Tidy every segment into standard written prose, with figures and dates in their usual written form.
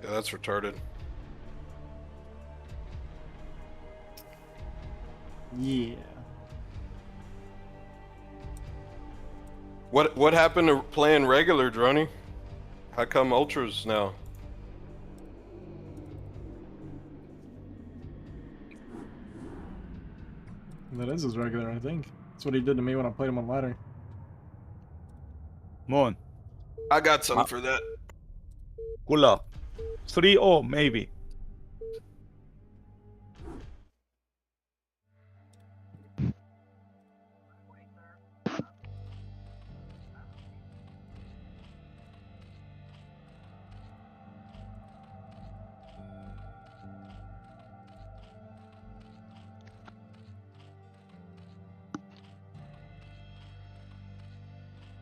Yeah, that's retarded. Yeah. What happened to playing regular, Droney? How come ultras now? That is his regular, I think. That's what he did to me when I played him on ladder. Moon. I got some for that. Good luck. 3-0 maybe.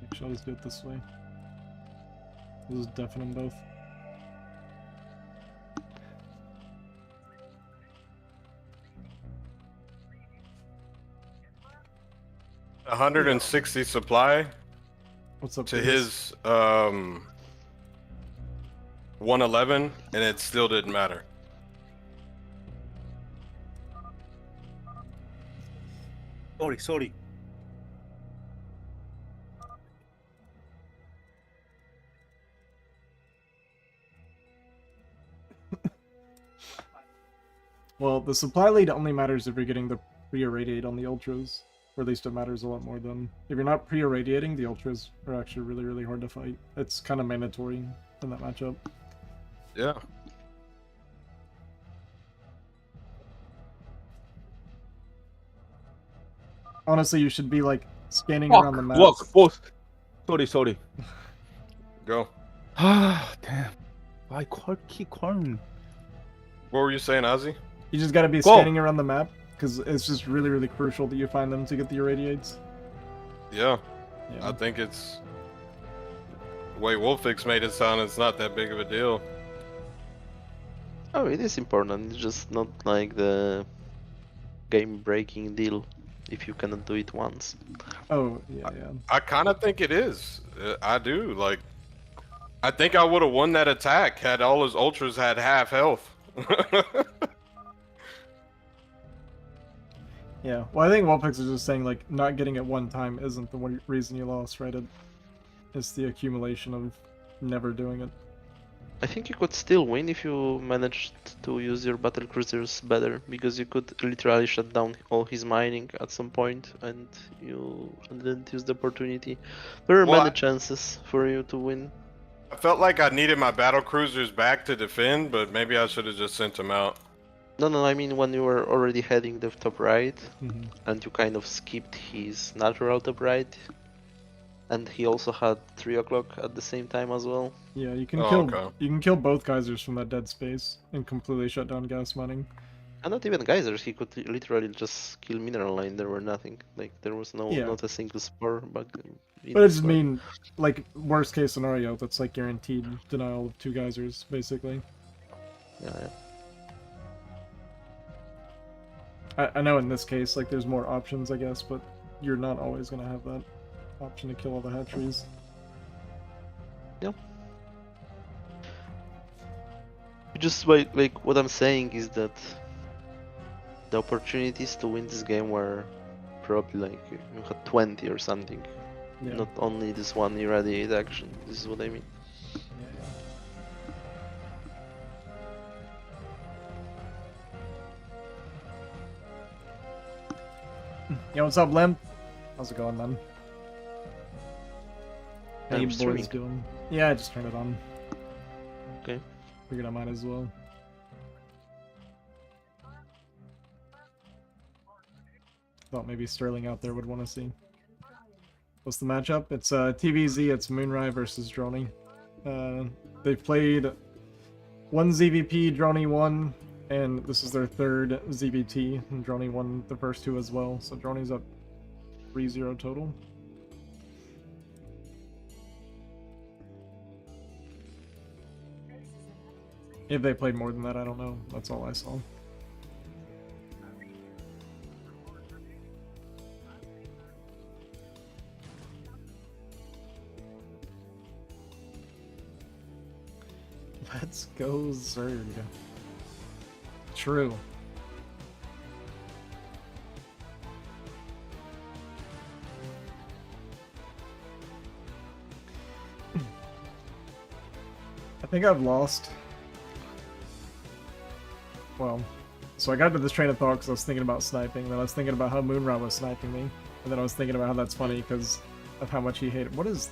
Actually, I'll just do it this way. This is deafening both. A 160 supply What's up to Davis? his 111, and it still didn't matter. Sorry. Well, the supply lead only matters if you're getting the pre-irradiate on the ultras. Or at least it matters a lot more than... If you're not pre-irradiating, the ultras are actually really, really hard to fight. It's kind of mandatory in that matchup. Yeah. Honestly, you should be, like, scanning Fuck. around the map. Walk. Both. Sorry. Go. Ah, damn. I keep calling. What were you saying, Ozzy? You just gotta be Go. scanning around the map, because it's just really, really crucial that you find them to get the irradiates. Yeah. Yeah. I think it's... The way Wolfix made it sound, it's not that big of a deal. Oh, it is important. It's just not like the game-breaking deal if you cannot do it once. Oh, yeah. I kind of think it is. I do. Like, I think I would have won that attack had all his ultras had half health. Yeah. Well, I think Wallpix is just saying, like, not getting it one time isn't the one reason you lost, right? It's the accumulation of never doing it. I think you could still win if you managed to use your battle cruisers better, because you could literally shut down all his mining at some point, and you didn't use the opportunity. There are Well, many chances for you to win. I felt like I needed my battle cruisers back to defend, but maybe I should have just sent them out. No, I mean when you were already heading the top right, Mm-hmm. and you kind of skipped his natural top right, and he also had 3 o'clock at the same time as well. Yeah, you can Okay. you can kill both geysers from that dead space and completely shut down gas mining. And not even geysers, he could literally just kill mineral line. There were nothing, like there was not a single spore bug. But I just mean, like, worst case scenario, that's like guaranteed denial of 2 geysers, basically. Yeah. I know in this case, like, there's more options, I guess, but you're not always gonna have that option to kill all the hatcheries. Yep. Just like what I'm saying is that the opportunities to win this game were probably like you had 20 or something. Yeah. Not only this one irradiate action. This is what I mean. Yo, what's up, Lim? How's it going, man? How I'm you boys streaming. doing? Yeah, I just turned it on. Okay. Figured I might as well. Thought maybe Sterling out there would want to see. What's the matchup? It's TVZ, it's Moonrai versus Droney. They've played one ZVP, Droney won, and this is their third ZVT, and Droney won the first 2 as well, so Droney's up 3-0 total. If they played more than that, I don't know. That's all I saw. Let's go Zerg. True. I think I've lost. Well, so I got to this train of thought because I was thinking about sniping, then I was thinking about how Moonra was sniping me, and then I was thinking about how that's funny because of how much he hated. What is?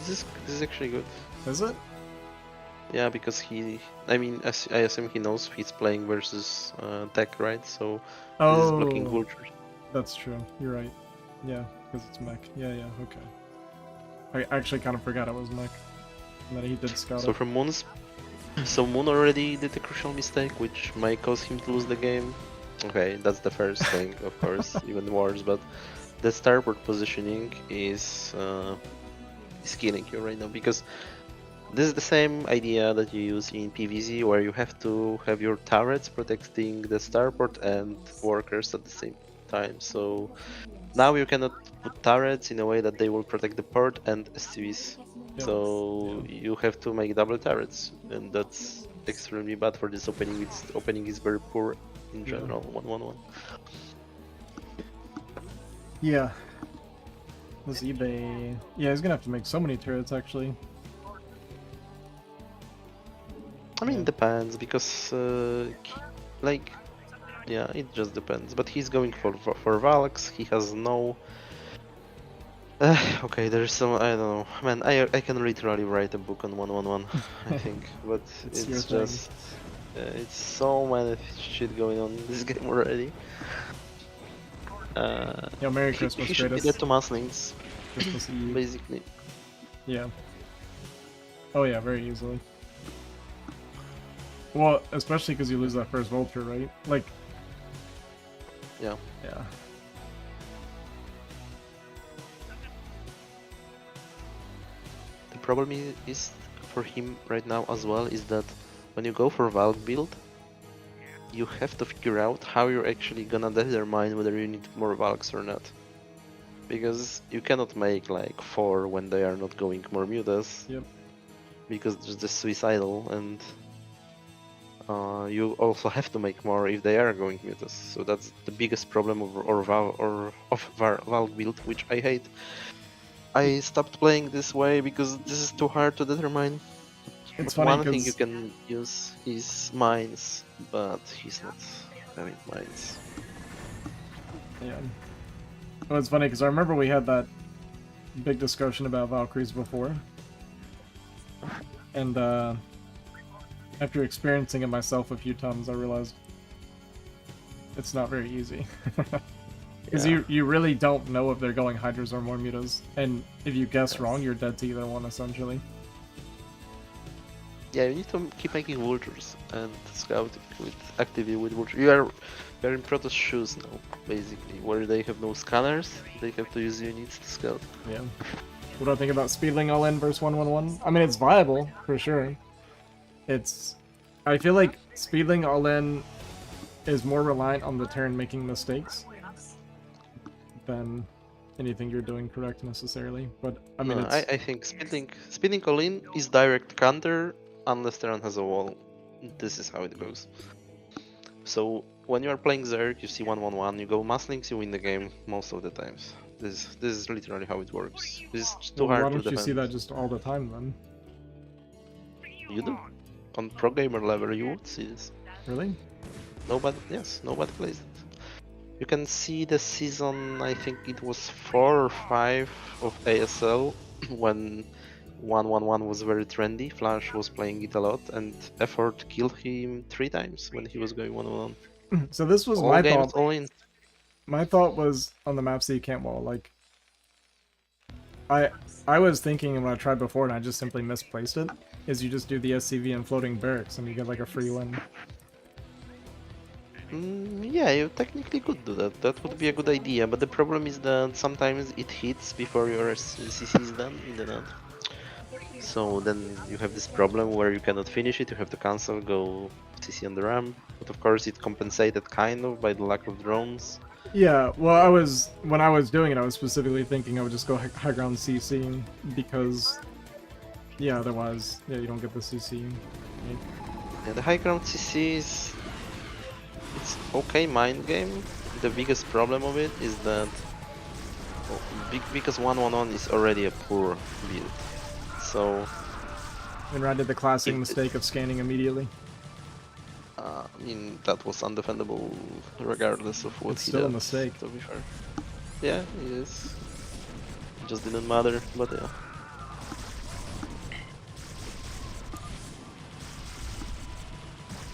This is actually good. Is it? Yeah, because I mean, I assume he knows he's playing versus tech, right? So this is blocking vultures. That's true. You're right. Yeah, because it's mech. Yeah, okay. I actually kind of forgot it was mech. And that he did scout So it. from so Moon already did a crucial mistake, which might cause him to lose the game. Okay, that's the first thing, of course, even worse. But the starboard positioning is killing you right now, because this is the same idea that you use in PvZ, where you have to have your turrets protecting the starport and workers at the same time. So now you cannot put turrets in a way that they will protect the port and SCVs. Yep. So you have to make double turrets, and that's extremely bad for this opening. Its opening is very poor in general. 1-1-1. Yeah. This eBay. Yeah, he's gonna have to make so many turrets actually. I mean, it depends, because like, yeah, it just depends. But he's going for Valks. He has no. Okay, there's some, I don't know, man. I can literally write a book on 1-1-1, I think, but It's your it's thing. just it's so many shit going on in this game already. Yeah, Merry He Christmas, should be Kratos. dead to Maslings, Christmas Eve. basically. Yeah. Oh yeah, very easily. Well, especially because you lose that first vulture, right? Like. Yeah. Yeah. The problem is for him right now as well is that when you go for Valk build, you have to figure out how you're actually gonna determine whether you need more Valks or not. Because you cannot make like 4 when they are not going more mutas. Yep. Because there's the suicidal, and you also have to make more if they are going mutas. So that's the biggest problem of Valk build, which I hate. I stopped playing this way because this is too hard to determine. It's But funny one thing you because can use is mines, but he's not having mines. yeah. Well, it's funny because I remember we had that big discussion about Valkyries before, and after experiencing it myself a few times, I realized it's not very easy. Because Yeah. you really don't know if they're going Hydras or more mutas, and if you guess wrong, you're dead to either one, essentially. Yeah, you need to keep making vultures and scout with actively with vultures. You're in Protoss shoes now, basically, where they have no scanners, they have to use units to scout. Yeah. What do I think about speedling all in versus 1-1-1? I mean, it's viable, for sure. I feel like speedling all in is more reliant on the Terran making mistakes than anything you're doing correct necessarily. But I mean, No, it's I think speeding all in is direct counter unless Terran has a wall. This is how it goes. So when you are playing Zerg, you see 1-1-1, you go Maslings, you win the game most of the times. This is literally how it works. This is too well, why hard to don't you defend. see that just all the time then? You do. On pro gamer level, you would see this. Really? Nobody plays it. You can see the season, I think it was 4 or 5 of ASL when 1-1-1 was very trendy. Flash was playing it a lot, and Effort killed him 3 times when he was going 1-1-1. So this was All my games, thought. all in. My thought was on the maps that you can't wall. Like, I was thinking when I tried before and I just simply misplaced it. Is you just do the SCV and floating barracks and you get like a free win. Yeah, you technically could do that. That would be a good idea, but the problem is that sometimes it hits before your CC is done in the net. So then you have this problem where you cannot finish it, you have to cancel, go CC on the ramp. But of course it compensated kind of by the lack of drones. Yeah, well, when I was doing it, I was specifically thinking I would just go high ground CC because Yeah, otherwise, yeah, you don't get the CC. Yeah, the high ground CC is it's okay mind game. The biggest problem of it is that because 1-1-1 is already a poor build, so Moonride did the classic It- mistake of scanning immediately. I mean that was undefendable regardless of what It's he still a did. mistake. To be fair, yeah, it is. It just didn't matter, but yeah.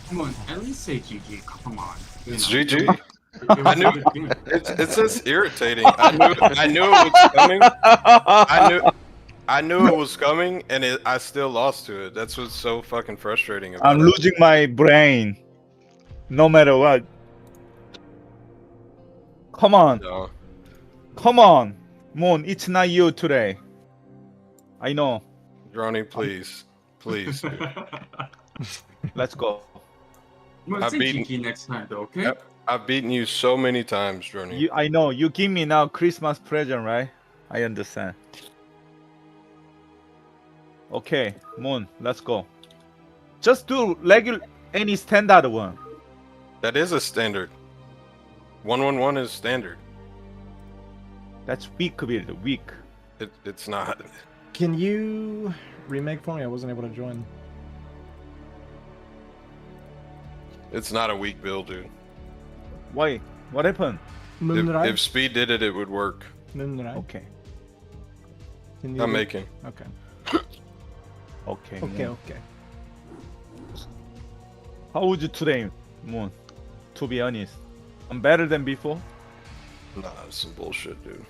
Come on, at least say GG. Come on. You It's know, GG. It was I knew a good game. it's just irritating. I knew it was coming. I knew it was coming, and I still lost to it. That's what's so fucking frustrating about I'm it. losing my brain. No matter what. Come on, No. come on, Moon. It's not you today. I know. Droney, please. Please, dude. Let's go. Well, I've say beaten- GG next time, though, okay? Yep. I've beaten you so many times, Droney. I know. You give me now Christmas present, right? I understand. Okay, Moon. Let's go. Just do regular any standard one. That is a standard. 1-1-1 is standard. That's weak build. Weak. It's not. Can you remake for me? I wasn't able to join. It's not a weak build, dude. Why? What happened? Moonride? If Speed did it, it would work. Moonride? Okay. Can you I'm do- making. Okay. Okay. Okay, Moon. okay. How would you today, Moon? To be honest, I'm better than before. Nah, it's some bullshit, dude.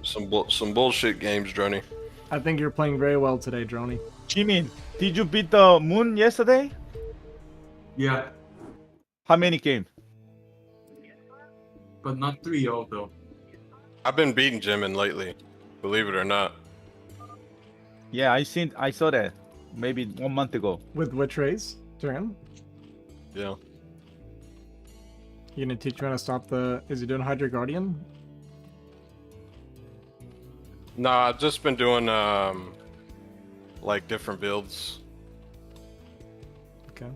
Some bullshit games, Droney. I think you're playing very well today, Droney. Jimin, did you beat the Moon yesterday? Yeah, How many games? but not 3-0, though. I've been beating Jimin lately, believe it or not. Yeah, I saw that maybe 1 month ago. With which race? Duran? Yeah. You gonna teach me how to stop the... Is he doing Hydra Guardian? Nah, I've just been doing like different builds. Okay.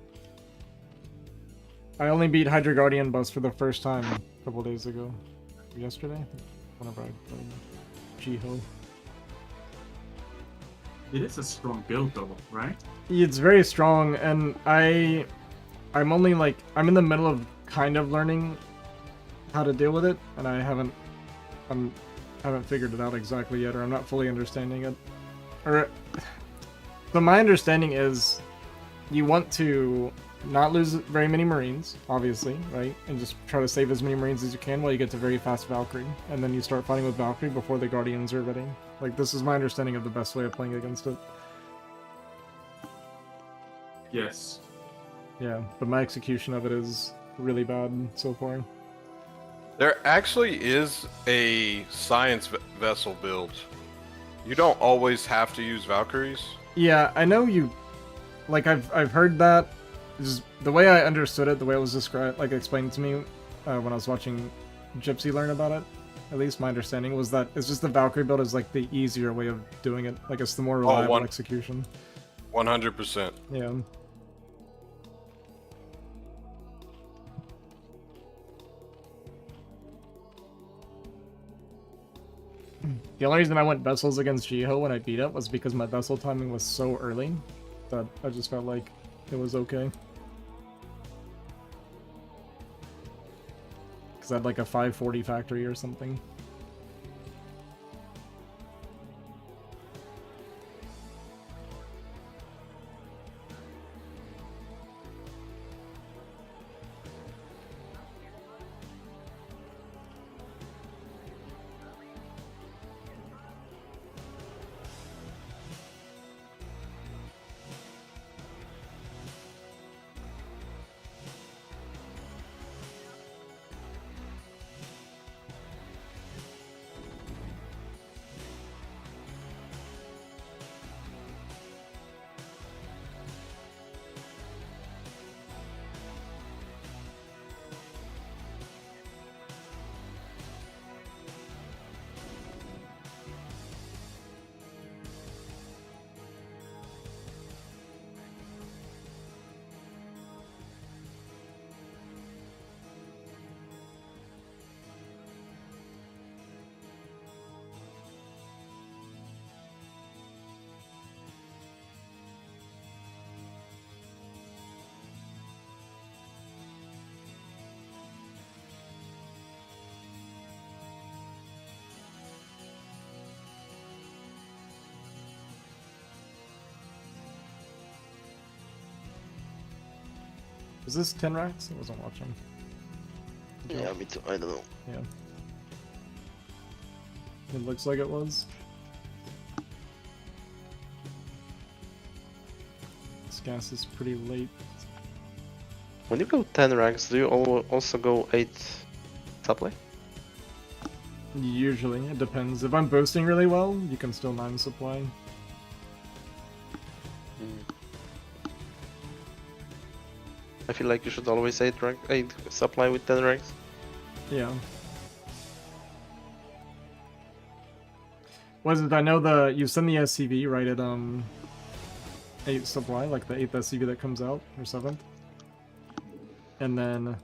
I only beat Hydra Guardian boss for the first time a couple days ago. Yesterday? Whenever I played Jiho. It is a strong build, though, right? It's very strong, and I'm only like... I'm in the middle of kind of learning how to deal with it, and I haven't figured it out exactly yet, or I'm not fully understanding it. Or... So my understanding is you want to not lose very many Marines, obviously, right? And just try to save as many Marines as you can while you get to very fast Valkyrie. And then you start fighting with Valkyrie before the Guardians are ready. Like, this is my understanding of the best way of playing against it. Yes. Yeah, but my execution of it is really bad so far. There actually is a science vessel build. You don't always have to use Valkyries. Yeah, I know you... Like, I've heard that. Just the way I understood it, the way it was described, like, explained to me when I was watching Gypsy learn about it, at least my understanding was that it's just the Valkyrie build is, like, the easier way of doing it. Like, it's the more reliable execution. 100%. Yeah. The only reason I went vessels against Jiho when I beat it was because my vessel timing was so early that I just felt like it was okay. Because I had like a 540 factory or something. Was this 10 racks? I wasn't watching. Yeah, me too. I don't know. Yeah. It looks like it was. This gas is pretty late. When you go 10 ranks, do you also go 8 supply? Usually, it depends. If I'm boosting really well, you can still 9 supply. I feel like you should always 8 supply with 10 ranks. Yeah. What is it? I know you send the SCV right at 8 supply, like the 8th SCV that comes out, or 7th. And then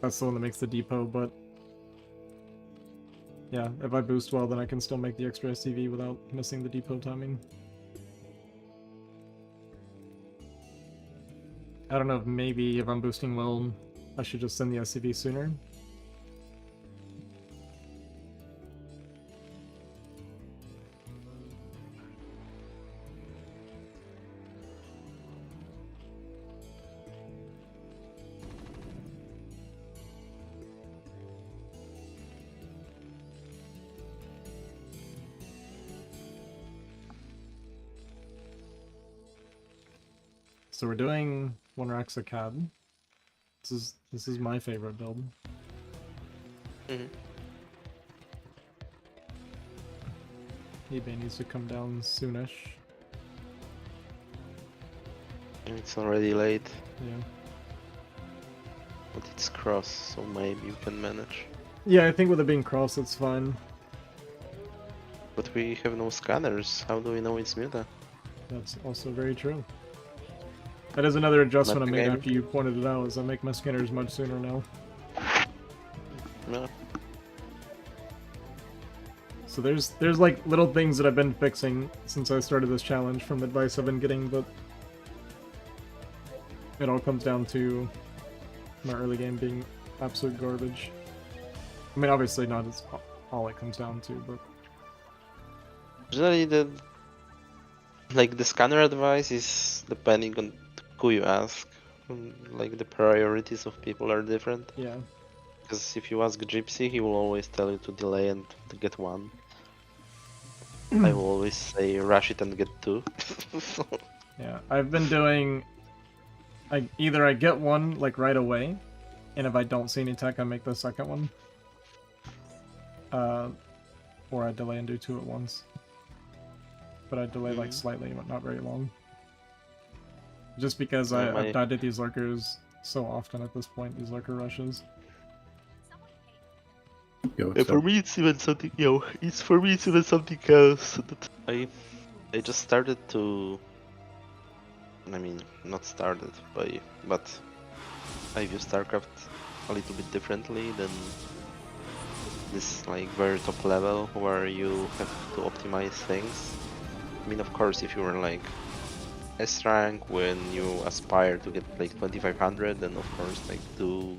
that's the one that makes the depot, but yeah, if I boost well, then I can still make the extra SCV without missing the depot timing. I don't know if maybe if I'm boosting well, I should just send the SCV sooner. So we're doing 1 Rax a cad. This is my favorite build. eBay needs to come down soonish. It's already late, Yeah. but it's cross, so maybe you can manage. Yeah, I think with it being cross, it's fine. But we have no scanners. How do we know it's Muta? That's also very true. That is another adjustment I made Metagame. after you pointed it out, is I make my scanners much sooner now. Yeah. So there's like little things that I've been fixing since I started this challenge from advice I've been getting, but it all comes down to my early game being absolute garbage. I mean, obviously not as all it comes down to, but Generally, the scanner advice is depending on who you ask. Like the priorities of people are different. yeah. Because if you ask Gypsy, he will always tell you to delay and to get 1. I will always say rush it and get 2. Yeah, I've been doing. Either I get 1 like right away, and if I don't see any tech, I make the second one. Or I delay and do 2 at once. But I delay like slightly, but not very long. Just because I've died to these lurkers so often at this point, these lurker rushes. For me, it's even something. For me, it's even something else. That I just started to. I mean, not started, but I view StarCraft a little bit differently than this like very top level where you have to optimize things. I mean, of course, if you were like S rank when you aspire to get like 2500, then of course like do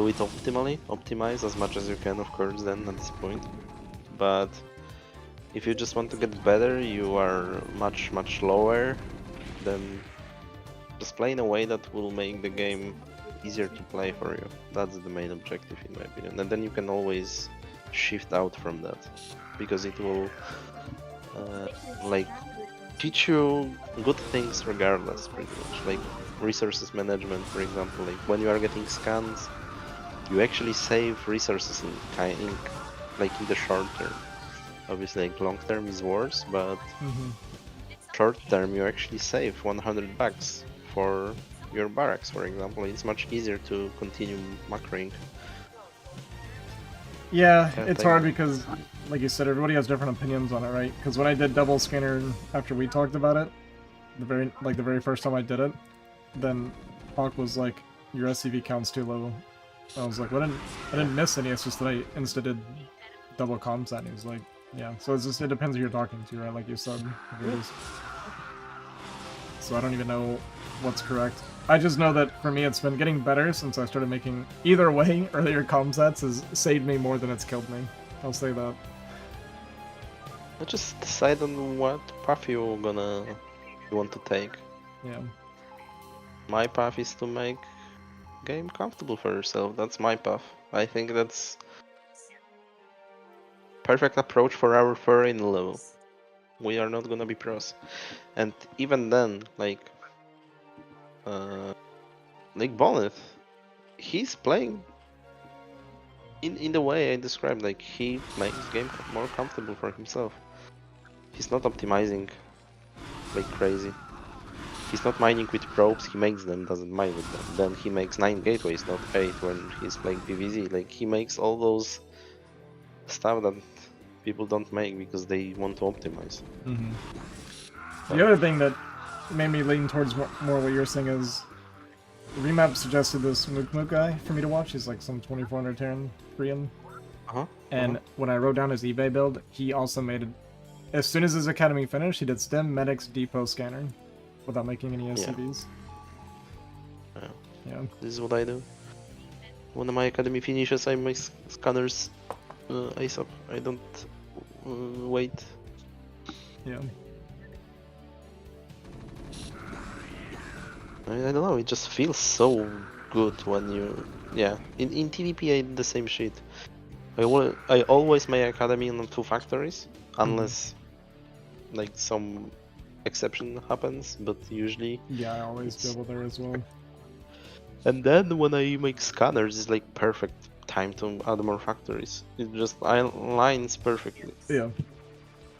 it optimally, optimize as much as you can, of course, then at this point. But if you just want to get better, you are much lower, then just play in a way that will make the game easier to play for you. That's the main objective in my opinion, and then you can always shift out from that, because it will like teach you good things regardless, pretty much. Like resources management, for example. Like when you are getting scans, you actually save resources in the short term. Obviously, like long term is worse, but short term you actually save 100 bucks for your barracks, for example. It's much easier to continue macroing. Yeah, Yeah, it's hard because, like you said, everybody has different opinions on it, right? Because when I did double scanner after we talked about it, the very first time I did it, then Hawk was like, "Your SCV count's too low." I was like, "Well, I didn't miss any. It's just that I insta did double comsat." And he was like, "Yeah." So it depends who you're talking to, right? Like you said. So I don't even know what's correct. I just know that for me it's been getting better since I started making either way earlier comsats has saved me more than it's killed me. I'll say that. Just decide on what path you want to take. Yeah. My path is to make game comfortable for yourself. That's my path. I think that's perfect approach for our foreign level. We are not gonna be pros, and even then, like Bonnet, he's playing in the way I described. Like he makes game more comfortable for himself. He's not optimizing like crazy. He's not mining with probes, he makes them, doesn't mine with them. Then he makes 9 gateways, not 8 when he's playing PvZ. Like he makes all those stuff that people don't make because they want to optimize. The other thing that made me lean towards more what you're saying is the remap suggested this Mook Mook guy for me to watch. He's like some 2400 Terran Korean. And when I wrote down his eBay build, he also made it. As soon as his academy finished, he did stem, medics, depot, scanner, without making any SCVs. Yeah. This is what I do. When my academy finishes, I make scanners ASAP. I don't wait. Yeah. I don't know, it just feels so good when you... Yeah, in TDP I did the same shit. I always make academy on 2 factories, unless like some exception happens, but usually... Yeah, I always double there as well. And then when I make scanners, it's like perfect time to add more factories. It just aligns perfectly. Yeah.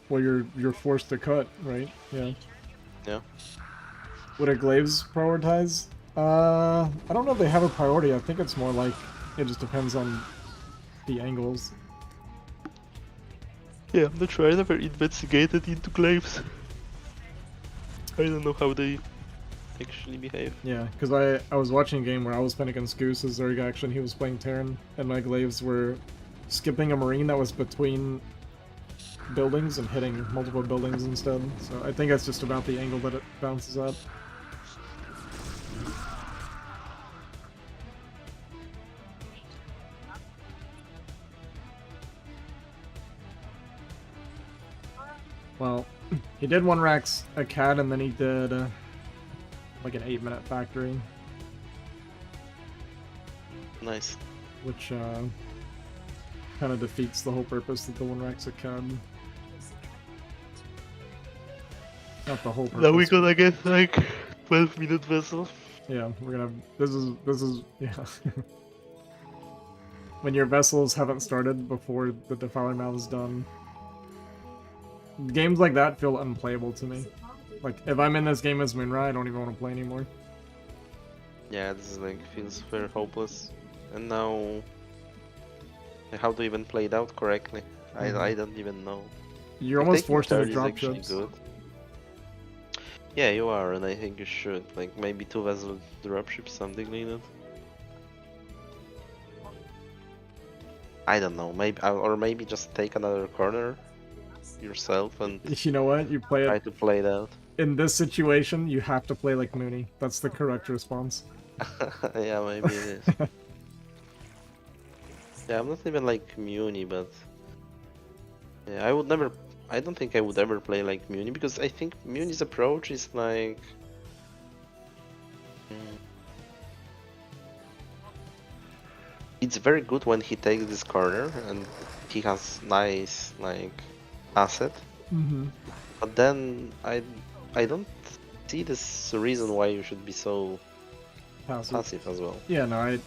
Well, you're forced to cut, right? Yeah. Yeah. Would a Glaives prioritize? I don't know if they have a priority. I think it's more like it just depends on the angles. Yeah, I'm not sure. I never investigated into Glaives. I don't know how they actually behave. Yeah, because I was watching a game where I was playing against Goose as Zerg action, he was playing Terran, and my Glaives were skipping a Marine that was between buildings and hitting multiple buildings instead. So I think that's just about the angle that it bounces at. Well, he did 1 Rax a CAD and then he did like an 8-minute factory. Nice. Which kind of defeats the whole purpose of the 1 Rax a CAD. Not the whole purpose. Now we're gonna get like 12-minute vessel. Yeah, we're gonna. This is yeah. When your vessels haven't started before the Defiler Mouth is done. Games like that feel unplayable to me. Like, if I'm in this game as Moonrai, I don't even want to play anymore. Yeah, this is like feels very hopeless. And now, how to even play it out correctly? I don't even know. You're Like, almost taking forced to third is drop actually ships. good. Yeah, you are, and I think you should. Like maybe 2 vessel dropships, something like that. I don't know. Maybe or maybe just take another corner yourself and You know what? You play try it to play it out. in this situation. You have to play like Mooney. That's the correct response. Yeah, maybe it is. Yeah, I'm not even like Muni, but yeah, I don't think I would ever play like Muni because I think Muni's approach is like it's very good when he takes this corner and he has nice like asset. But then I don't see this reason why you should be so passive as well. Yeah, no,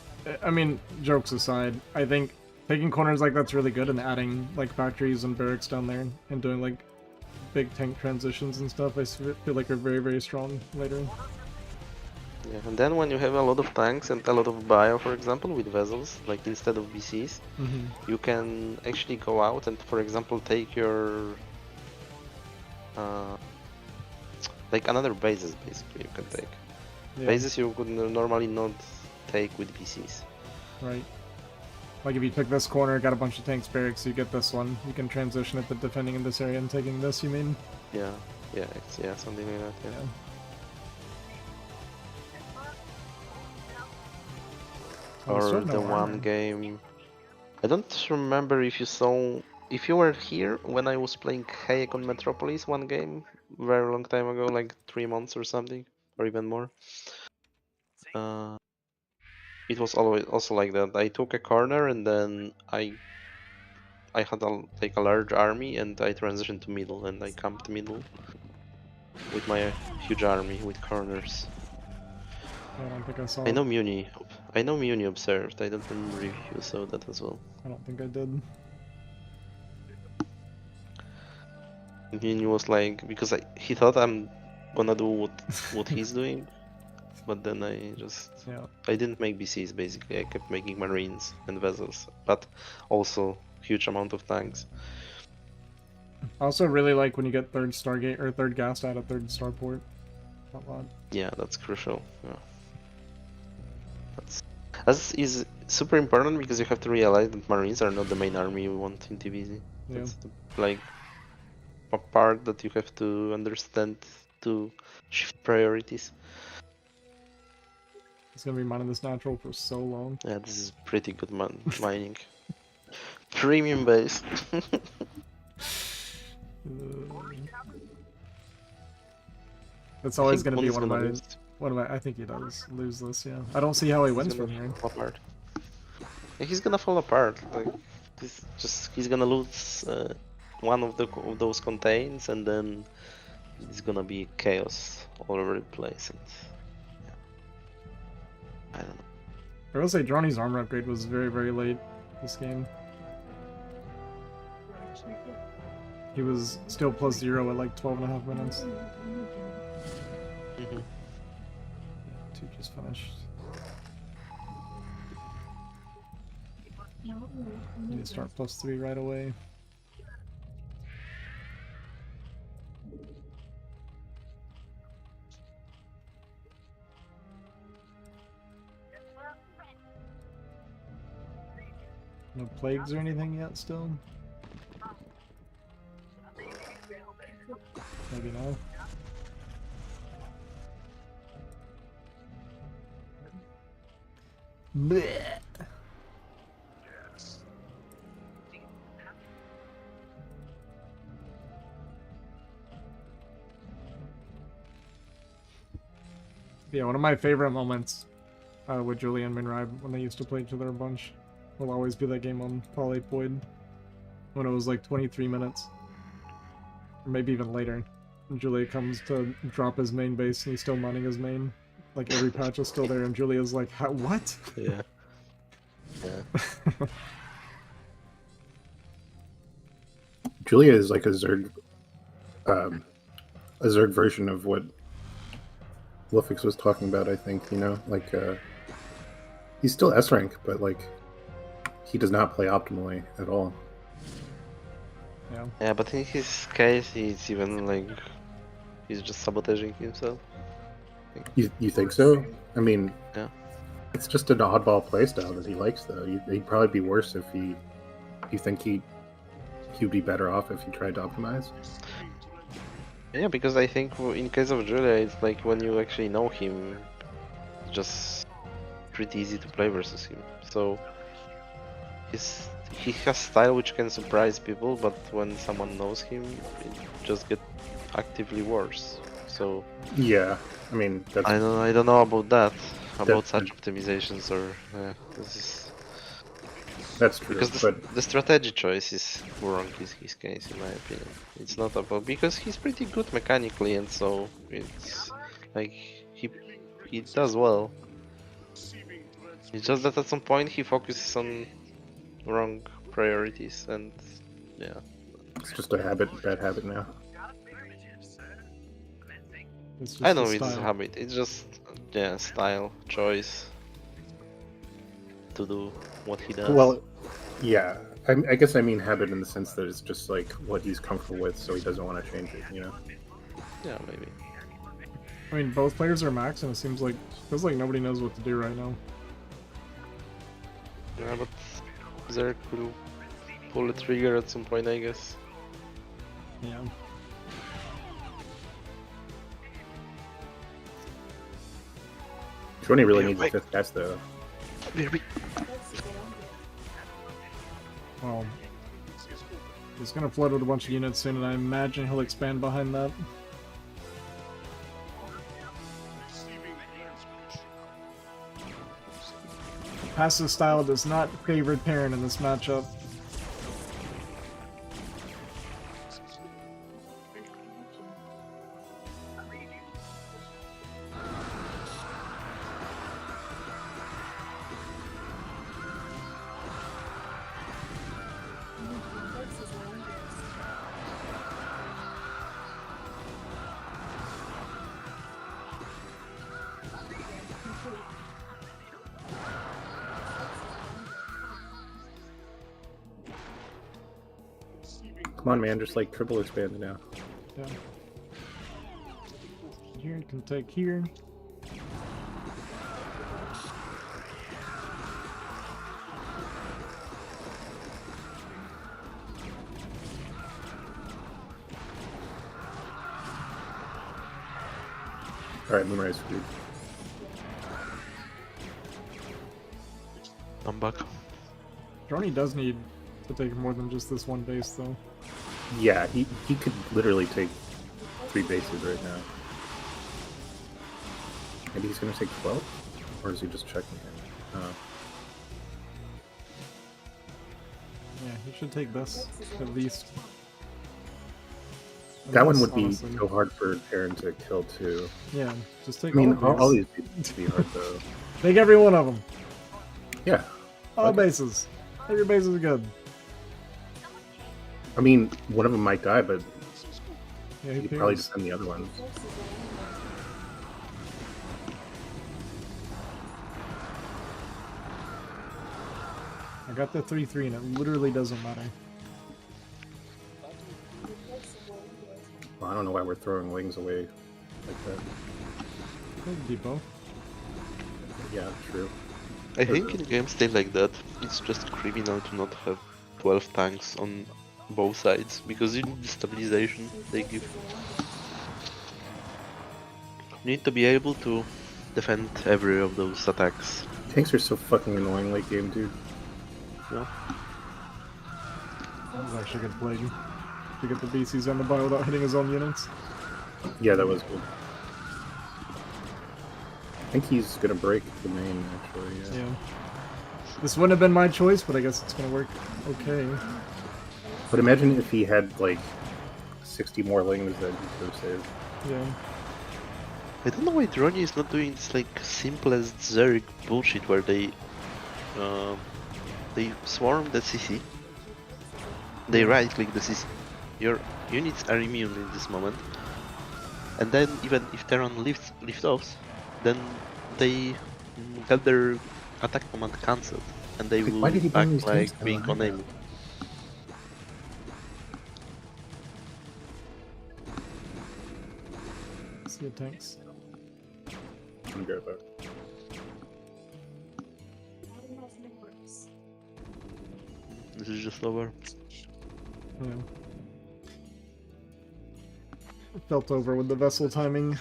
I mean, jokes aside, I think taking corners like that's really good and adding like factories and barracks down there and doing like big tank transitions and stuff, I feel like are very, very strong later. Yeah, and then when you have a lot of tanks and a lot of bio, for example, with vessels, like instead of BCs, you can actually go out and, for example, take your like another bases. Basically, you can take bases you could normally not take with BCs. Right. Like if you took this corner, got a bunch of tanks, barracks, you get this one. You can transition it to defending in this area and taking this. You mean? Yeah, yeah, something like that. Yeah. Or the one game. I don't remember if you saw, if you were here when I was playing Hayek on Metropolis one game, very long time ago, like 3 months or something, or even more. it was always also like that. I took a corner and then I had like a large army and I transitioned to middle and I camped middle with my huge army with corners. I don't think I saw I it. know Muni observed. I don't remember if you saw that as well. I don't think I did. Muni was like, because he thought I'm gonna do what he's doing, but then Yeah. I didn't make BCs basically. I kept making marines and vessels, but also huge amount of tanks. I also really like when you get third Stargate or third gas at a third starport. A lot. Yeah, that's crucial. Yeah. That is super important because you have to realize that marines are not the main army you want in TVZ. Yeah. That's like a part that you have to understand to shift priorities. It's gonna be mining this natural for so long. Yeah, this is pretty good mining. Premium base. It's always I think gonna be Moon's one of gonna my lose. I think he does lose this, yeah. I don't see how he He's wins gonna from here. fall apart. Yeah, he's gonna fall apart. Like he's gonna lose one of those contains, and then it's gonna be chaos all over the place. And yeah, I don't know. I will say Droney's armor upgrade was very, very late this game. He was still plus 0 at like 12.5 minutes. Mhm. 2 just finished. Need to start plus 3 right away. No plagues or anything yet still? Maybe no. Blech. Yeah, one of my favorite moments with Julie and Minrai when they used to play each other a bunch will always be that game on Poly Void when it was like 23 minutes. Or maybe even later. And Julia comes to drop his main base and he's still mining his main. Like every patch is still there and Julia's like, what? Yeah. Yeah. Julia is like a Zerg version of what Lufix was talking about, I think, you know? Like, he's still S rank, but like, he does not play optimally at all. Yeah. Yeah, but in his case, he's even like he's just sabotaging himself. You think so? I mean, Yeah. it's just an oddball playstyle that he likes, though. He'd probably be worse if he. You think he'd be better off if he tried to optimize? Yeah, because I think in case of Julia, it's like when you actually know him, it's just pretty easy to play versus him. So he has style which can surprise people, but when someone knows him, it just gets actively worse. So Yeah, I mean, that's I don't know about that, about That's such optimizations or this is true. because But the strategy choice is wrong in his case, in my opinion. It's not about because he's pretty good mechanically, and so it's like he does well. It's just that at some point he focuses on wrong priorities, and yeah. it's just a bad habit now. It's just I know his it's a style. habit. It's just style choice to do what he does. Well, yeah. I guess I mean habit in the sense that it's just like what he's comfortable with, so he doesn't want to change it, you know? Yeah, maybe. I mean, both players are max and it feels like nobody knows what to do right now. Yeah, but Zerk will pull the trigger at some point, I guess. Yeah. Johnny really needs a fifth cast, though. Well, he's gonna flood with a bunch of units soon, and I imagine he'll expand behind that. passive style does not favor Perrin in this matchup. Come on, man, just like triple expand now. Yeah. Here, you can take here. Alright, Moonrise food. I'm back. Droney does need to take more than just this one base, though. Yeah, he could literally take 3 bases right now. Maybe he's gonna take 12? Or is he just checking in? Yeah, he should take this, at least. That one would be Honestly. so hard for Perrin to kill too. Yeah, just take I mean, all all the these would be hard though. bases. Take every one of them. Yeah. All Okay. bases. Every base is good. I mean, one of them might die, but Yeah, you who could probably cares? defend the other one. I got the 3-3 and it literally doesn't matter. Well, I don't know why we're throwing wings away like that. Depot. Yeah, true. I think in games stay like that, it's just criminal to not have 12 tanks on both sides, because you need the stabilization they give. You need to be able to defend every of those attacks. Tanks are so fucking annoying late game, dude. Yeah. That was actually a good play. To get the BCs on the buy without hitting his own units. Yeah, that was good. I think he's gonna break the main, actually. Yeah. Yeah. This wouldn't have been my choice, but I guess it's gonna work okay. But imagine if he had like 60 more lings that he could have saved. Yeah. I don't know why Droney is not doing this like simplest Zerg bullshit where they swarm the CC, they right click the CC. Your units are immune in this moment, and then even if they're on lift offs, then they get their attack command cancelled, and they Like, will why did he bring these act tanks like down? being unable. See it tanks. I'm good about. This is just over. Yeah. Felt over with the vessel timing.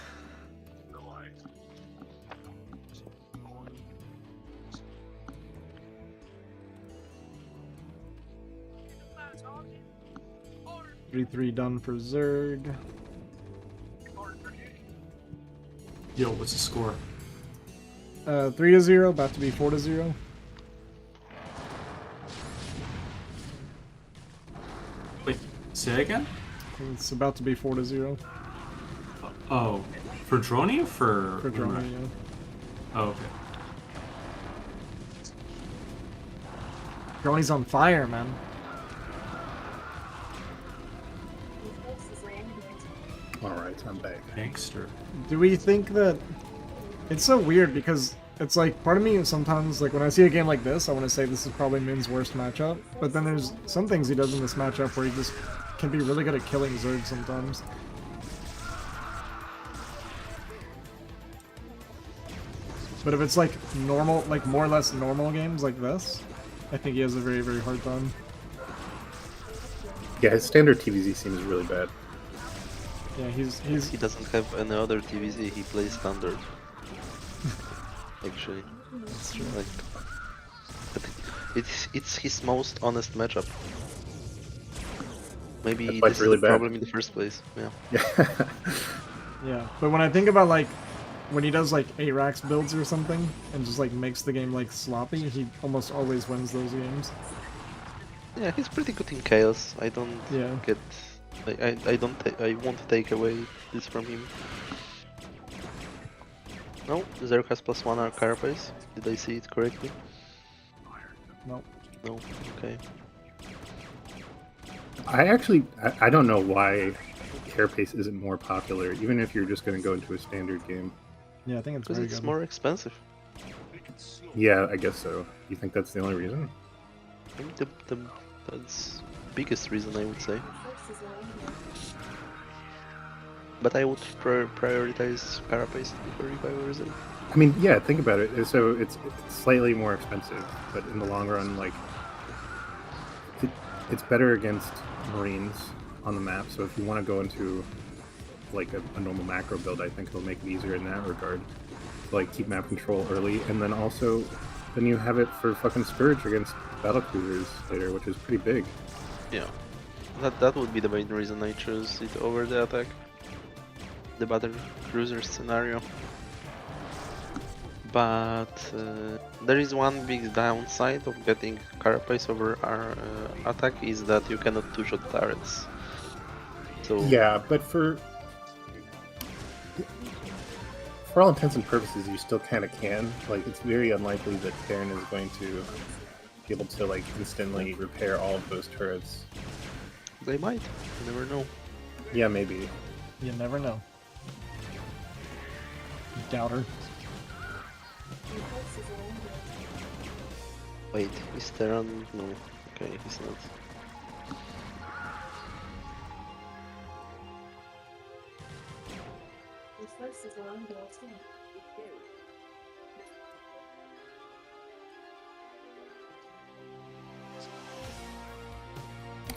Three done for Zerg. Yo, what's the score? 3-0, about to be 4-0. Wait, say again? It's about to be 4-0 Oh, for Droney or for... for Droney, yeah. Oh, okay. Droney's on fire, man. Alright, I'm back. Gangster. Do we think that... It's so weird because it's like, part of me sometimes, like when I see a game like this, I want to say this is probably Moon's worst matchup, but then there's some things he does in this matchup where he just can be really good at killing Zerg sometimes. But if it's like normal, like more or less normal games like this, I think he has a very, very hard time. Yeah, his standard TVZ seems really bad. Yeah, He he's doesn't have any other TVZ, he plays standard. Actually. that's true. Like, but it's his most honest matchup. Maybe That's this really is the bad. problem in the first place. Yeah. Yeah. Yeah, but when I think about like when he does like Arax builds or something and just like makes the game like sloppy, he almost always wins those games. Yeah, he's pretty good in chaos. I don't Yeah. get. I don't. I won't take away this from him. No, Zerg has +1 on Carapace. Did I see it correctly? Nope. No. Okay. I don't know why Carapace isn't more popular, even if you're just going to go into a standard game. Yeah, I think it's Because very it's good. more expensive. Yeah, I guess so. You think that's the only reason? I think that's biggest reason, I would say. But I would prioritize Carapace if I were Zerg. I mean, yeah, think about it. So it's slightly more expensive, but in the long run, like, it's better against Marines on the map. So if you want to go into like a normal macro build, I think it'll make it easier in that regard. To, like, keep map control early, and then also then you have it for fucking Scourge against battlecruisers later, which is pretty big. Yeah. That would be the main reason I chose it over the attack. The battle cruiser scenario. But there is one big downside of getting Carapace over our attack is that you cannot two-shot turrets. So Yeah, but for all intents and purposes, you still kind of can. Like, it's very unlikely that Baron is going to be able to like instantly repair all of those turrets. they might. You never know. Yeah, maybe. You never know. Doubter. Wait, is Terran? No. Okay, he's not.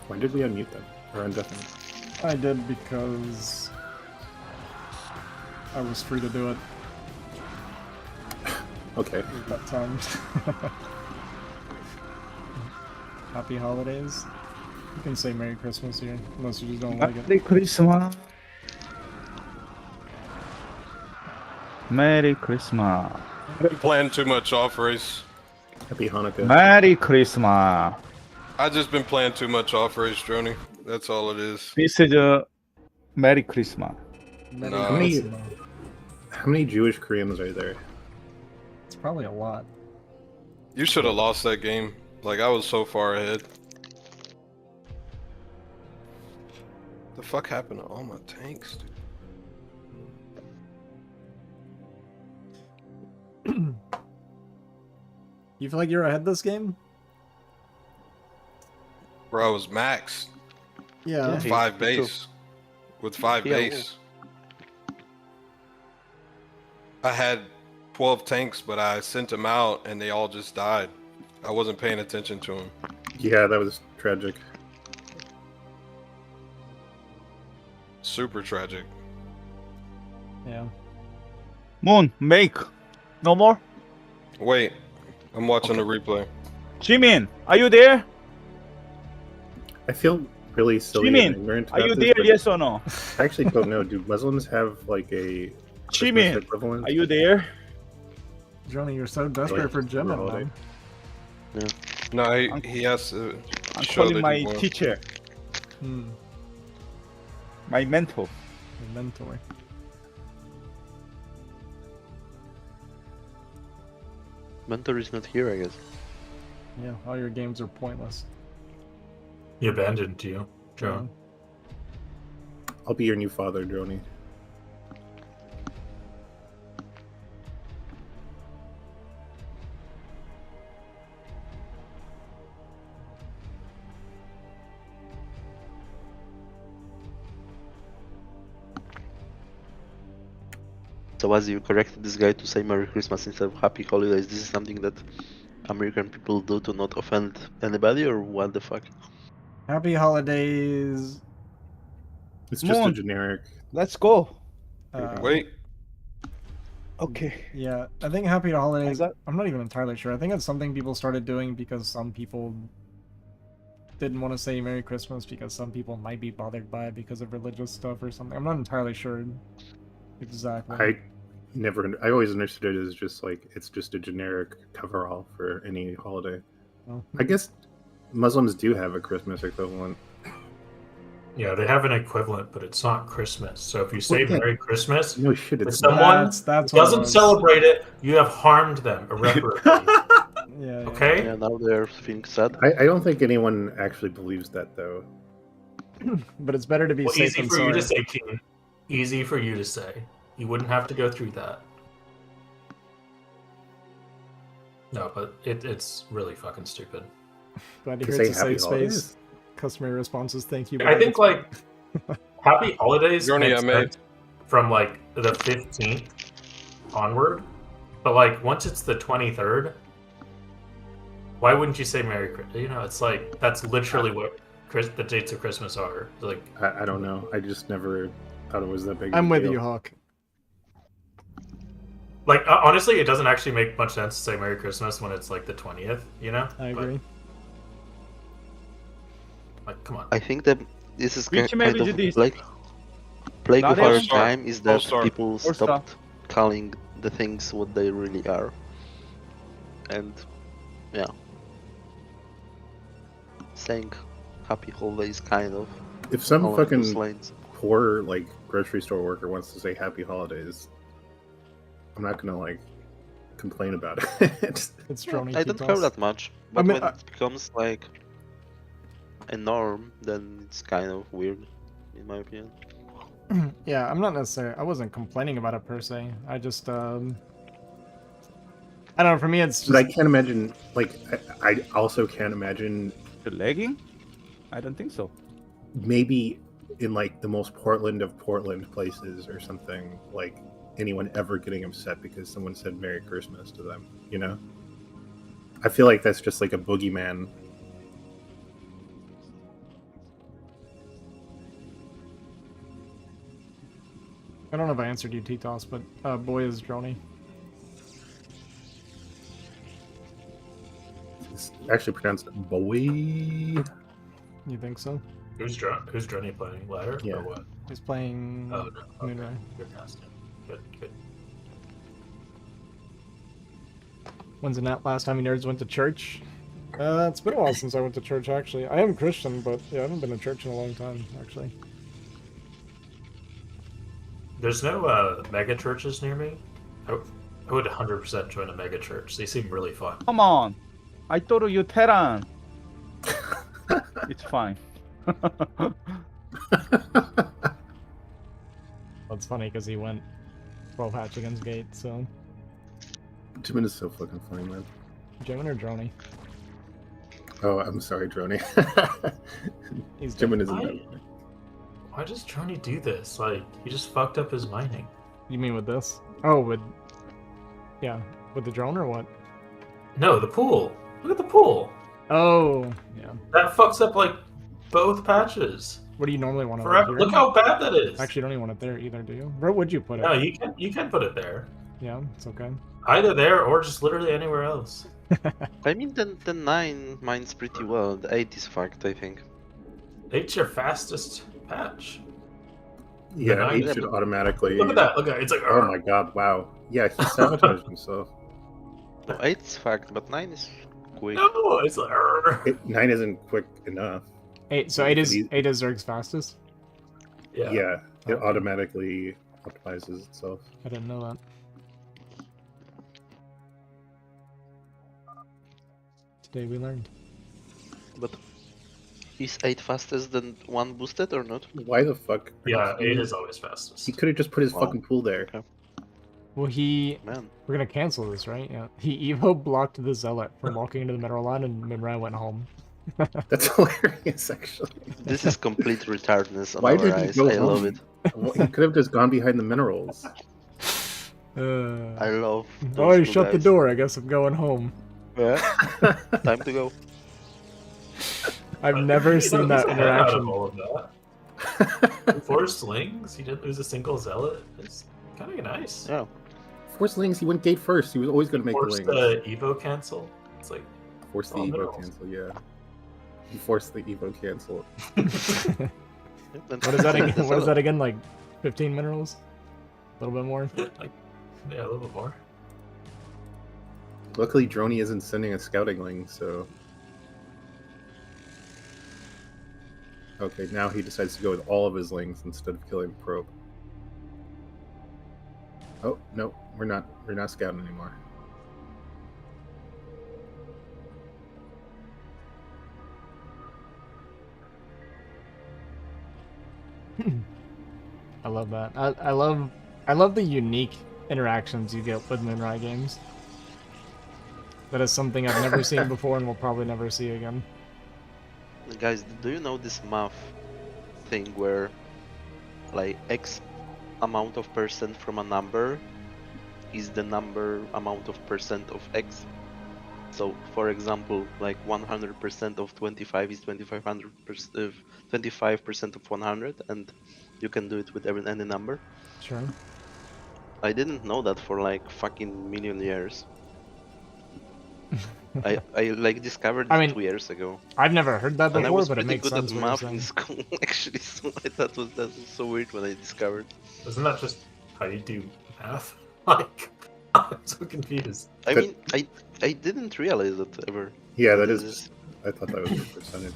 When did we unmute them? Or undeafen them? I did because I was free to do it Okay. at that time. Happy holidays. You can say Merry Christmas here, unless you just don't like it. Merry Christmas. Merry Christmas. Playing too much off race. Happy Hanukkah. Merry Christmas. I just been playing too much off race, Droney. That's all it is. This is Merry Christmas. Merry No. Christmas. How many Jewish Koreans are there? It's probably a lot. You should have lost that game. Like, I was so far ahead. The fuck happened to all my tanks, dude? You feel like you're ahead this game? Bro, I was maxed. Yeah. Yeah. 5 me too. base. With 5 Yeah, base. I had 12 tanks, but I sent them out and they all just died. I wasn't paying attention to them. Yeah, that was tragic. Super tragic. Yeah. Moon, make. No more? Wait, I'm watching the replay. Jimin, are you there? I feel really silly Jimin, and ignorant Are about you this, there? but Yes or no? I actually don't know. Do Muslims have like a Christmas Jimin, equivalent? are you there? Johnny, you're so desperate for Gemma, holiday. man. No, he has to I'm show calling that my he won. teacher, Hmm. my mentor. Your mentor. Mentor is not here, I guess. Yeah, all your games are pointless. He abandoned you, Joe. I'll be your new father, Droney. So as you corrected this guy to say Merry Christmas instead of Happy Holidays, this is something that American people do to not offend anybody, or what the fuck? Happy holidays. It's just a Moon. generic. Let's go. Wait, Okay. Yeah, I think Happy Holidays. got- I'm not even entirely sure. I think it's something people started doing because some people didn't want to say Merry Christmas because some people might be bothered by it because of religious stuff or something. I'm not entirely sure exactly. I always understood it as just like it's just a generic coverall for any holiday. Oh. I guess Muslims do have a Christmas equivalent. Yeah, they have an equivalent, but it's not Christmas. So if you say Well, yeah. Merry Christmas No shit, to it's someone That's who what it doesn't was. celebrate it, you have harmed them irreparably. Yeah. Okay? Yeah, now they're feeling sad. I don't think anyone actually believes that though. But it's better to be Well, safe easy than for you to sorry. say, Keen. Easy for you to say. You wouldn't have to go through that. No, but it's really fucking stupid. Glad to To hear say it's a happy safe holidays. space. Customary responses, thank you. I but think it's- like Happy Holidays Journey makes I made. sense from like the 15th onward, but like once it's the 23rd, why wouldn't you say Merry Christmas? You know, it's like that's literally what the dates of Christmas are. Like, I don't know. I just never thought it was that big. I'm of a with deal. you, Hawk. like honestly, it doesn't actually make much sense to say Merry Christmas when it's like the 20th. You know? I But, agree. like, come on. I think that this is Which kind maybe of it is. plague Not of our every- time is that Star. people Or Star. stopped calling the things what they really are. And yeah. Saying happy holidays kind of If some along those fucking lines. poor like grocery store worker wants to say Happy Holidays, I'm not gonna like complain about it. It's Droney I don't care Ketos. that much. But mean, when it becomes like a norm, then it's kind of weird, in my opinion. Yeah, I'm not necessarily. I wasn't complaining about it per se. I just, I don't know. For me, it's just. But I can't imagine. Like, I also can't imagine The legging? I don't think so. maybe in like the most Portland of Portland places or something, like anyone ever getting upset because someone said Merry Christmas to them, you know? I feel like that's just like a boogeyman. I don't know if I answered you, T-Toss, but boy is Droney. It's actually pronounced boy. You think so? Who's Johnny playing? Ladder Yeah. or what? He's playing. Oh no. Okay. Moonray. Good casting. Good. When's the last time you nerds went to church? It's been a while since I went to church, actually. I am Christian, but yeah, I haven't been to church in a long time, actually. There's no mega churches near me. I would 100% join a mega church. They seem really fun. Come on. I told you Terran. It's fine. That's funny because he went 12 hatch against Gate, so. Jimin is so fucking funny, man. Jimin or Droney? Oh, I'm sorry, Droney. He's Jimin dead. isn't that I- funny. Why does Johnny do this? Like, he just fucked up his mining. You mean with this? Oh, with. Yeah, with the drone or what? No, the pool. Look at the pool. Oh, yeah. That fucks up like both patches. What do you normally want to Forever. Look how bad that is. Actually, you don't even want it there either, do you? Where would you put it? no, you can put it there. Yeah, it's okay. Either there or just literally anywhere else. I mean, the 9 mines pretty well. The 8 is fucked, I think. 8's your fastest patch. Yeah, nine- 8 should automatically. Look at that. Look at it. It's like, Oh my god, wow. Yeah, he sabotaged himself. No, 8 is fucked, but 9 is quick. no, it's like, 9 isn't quick enough. 8, so 8 is He- 8 is Zerg's fastest? Yeah, it Okay. automatically optimizes itself. I didn't know that. Today we learned. But is 8 fastest than 1 boosted or not? Why the fuck? Yeah, 8 is always fastest. He could have just put his Wow. fucking pool there. Okay. Well, Man. we're gonna cancel this, right? Yeah. He Evo blocked the Zealot from walking into the mineral line, and Mimrai went home. That's hilarious, actually. This is complete retardedness on Why our did he eyes. go I love home? it. Well, he could have just gone behind the minerals. I Oh, love he those two shut the guys. door. I guess I'm going home. Yeah. Time to go. I've never You seen know, that he's ahead out of interaction. all of that. 4 slings, he didn't lose a single zealot. It's kind of nice. Yeah. Force Lings, he went gate first. He was always going to make Force the the Lings. Evo cancel. It's like, Force the Oh, Evo minerals. cancel, yeah. He forced the Evo cancel. What is that again? What is that again? Like 15 minerals? A little bit more. like Yeah, a little bit more. Luckily, Droney isn't sending a scouting link, so. Okay, now he decides to go with all of his lings instead of killing the probe. Oh no, we're not scouting anymore. I love that. I love the unique interactions you get with Moonrise games. That is something I've never seen before and will probably never see again. Guys, do you know this math thing where like X amount of percent from a number is the number amount of percent of X? So, for example, like 100% of 25 is 25% of 100, and you can do it with any number. Sure. I didn't know that for like fucking million years. I like discovered I it mean, 2 years ago. I've never heard that And I before, was but it pretty makes good sense at what you're math in saying. school, actually. So I thought that was so weird when I discovered. Isn't that just how you do math? Like, I'm so confused. I mean, I didn't realize that ever. Yeah, That that it is. I thought that was the percentage.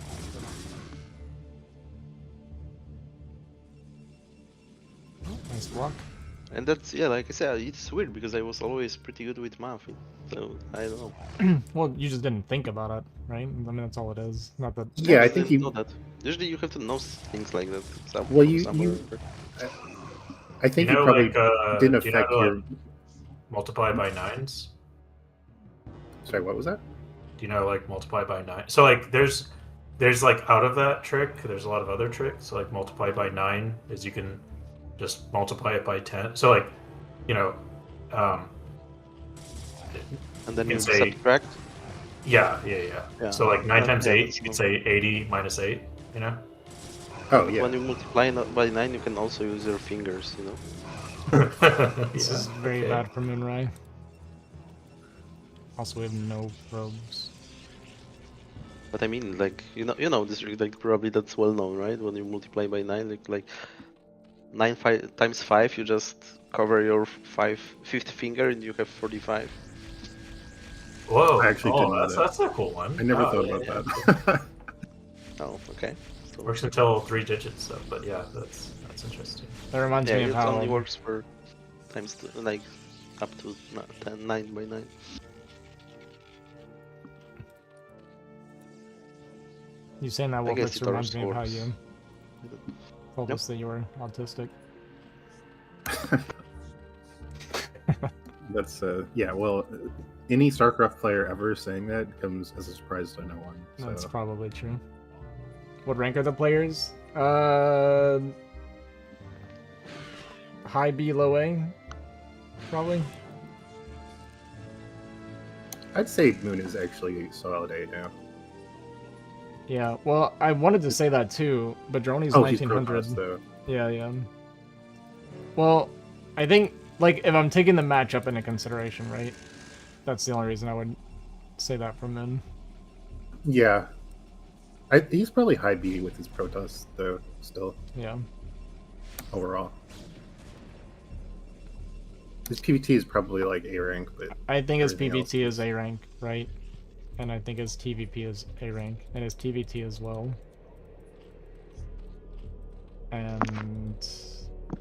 Nice block. And that's, yeah, like I said, it's weird because I was always pretty good with math. So I don't know. Well, you just didn't think about it, right? I mean, that's all it is. Not that. Yeah, I just think didn't you. know that. Usually you have to know things like that. Well, from you- somewhere. I think You know, it probably like, didn't do you know affect how to, your. like, multiply by nines? Sorry, what was that? Do you know, like, multiply by 9? So, like, there's like, out of that trick, there's a lot of other tricks. So, like, multiply by 9 is you can just multiply it by 10. So, like, you know, And then you you can say, subtract. yeah. Yeah. So, like, 9 times Yeah, 8, that's you can no- say 80 minus 8, you know? Oh yeah. When you multiply by 9, you can also use your fingers, you know. This is very bad for Moonrise. Also, we have no probes. But I mean, like, you know, this like probably that's well known, right? When you multiply by 9, like 9 times 5, you just cover your fifth finger and you have 45. Whoa! I actually didn't know that. That's a cool one. I never Oh, thought yeah, about yeah. that. Oh, okay. So, Works until 3 digits, though. But yeah, that's interesting. That reminds yeah, me it of how. only works for times like up to 9 by 9. You saying that I what guess looks it reminds me of how works. you told Yep. us that you were autistic. That's yeah. Well, any StarCraft player ever saying that comes as a surprise to no one. That's So probably true. What rank are the players? High B, low A, probably. I'd say Moon is actually solid A now. Yeah. Well, I wanted to say that too, but Droney's Oh, he's 1900. Protoss, though. Yeah. Well, I think like if I'm taking the matchup into consideration, right? That's the only reason I would say that for Moon. Yeah. He's probably high B with his Protoss, though, still, Yeah. overall. His PvT is probably like A rank, but I think his everything PvT else is A rank, right? And I think his TVP is A rank, and his TVT as well. And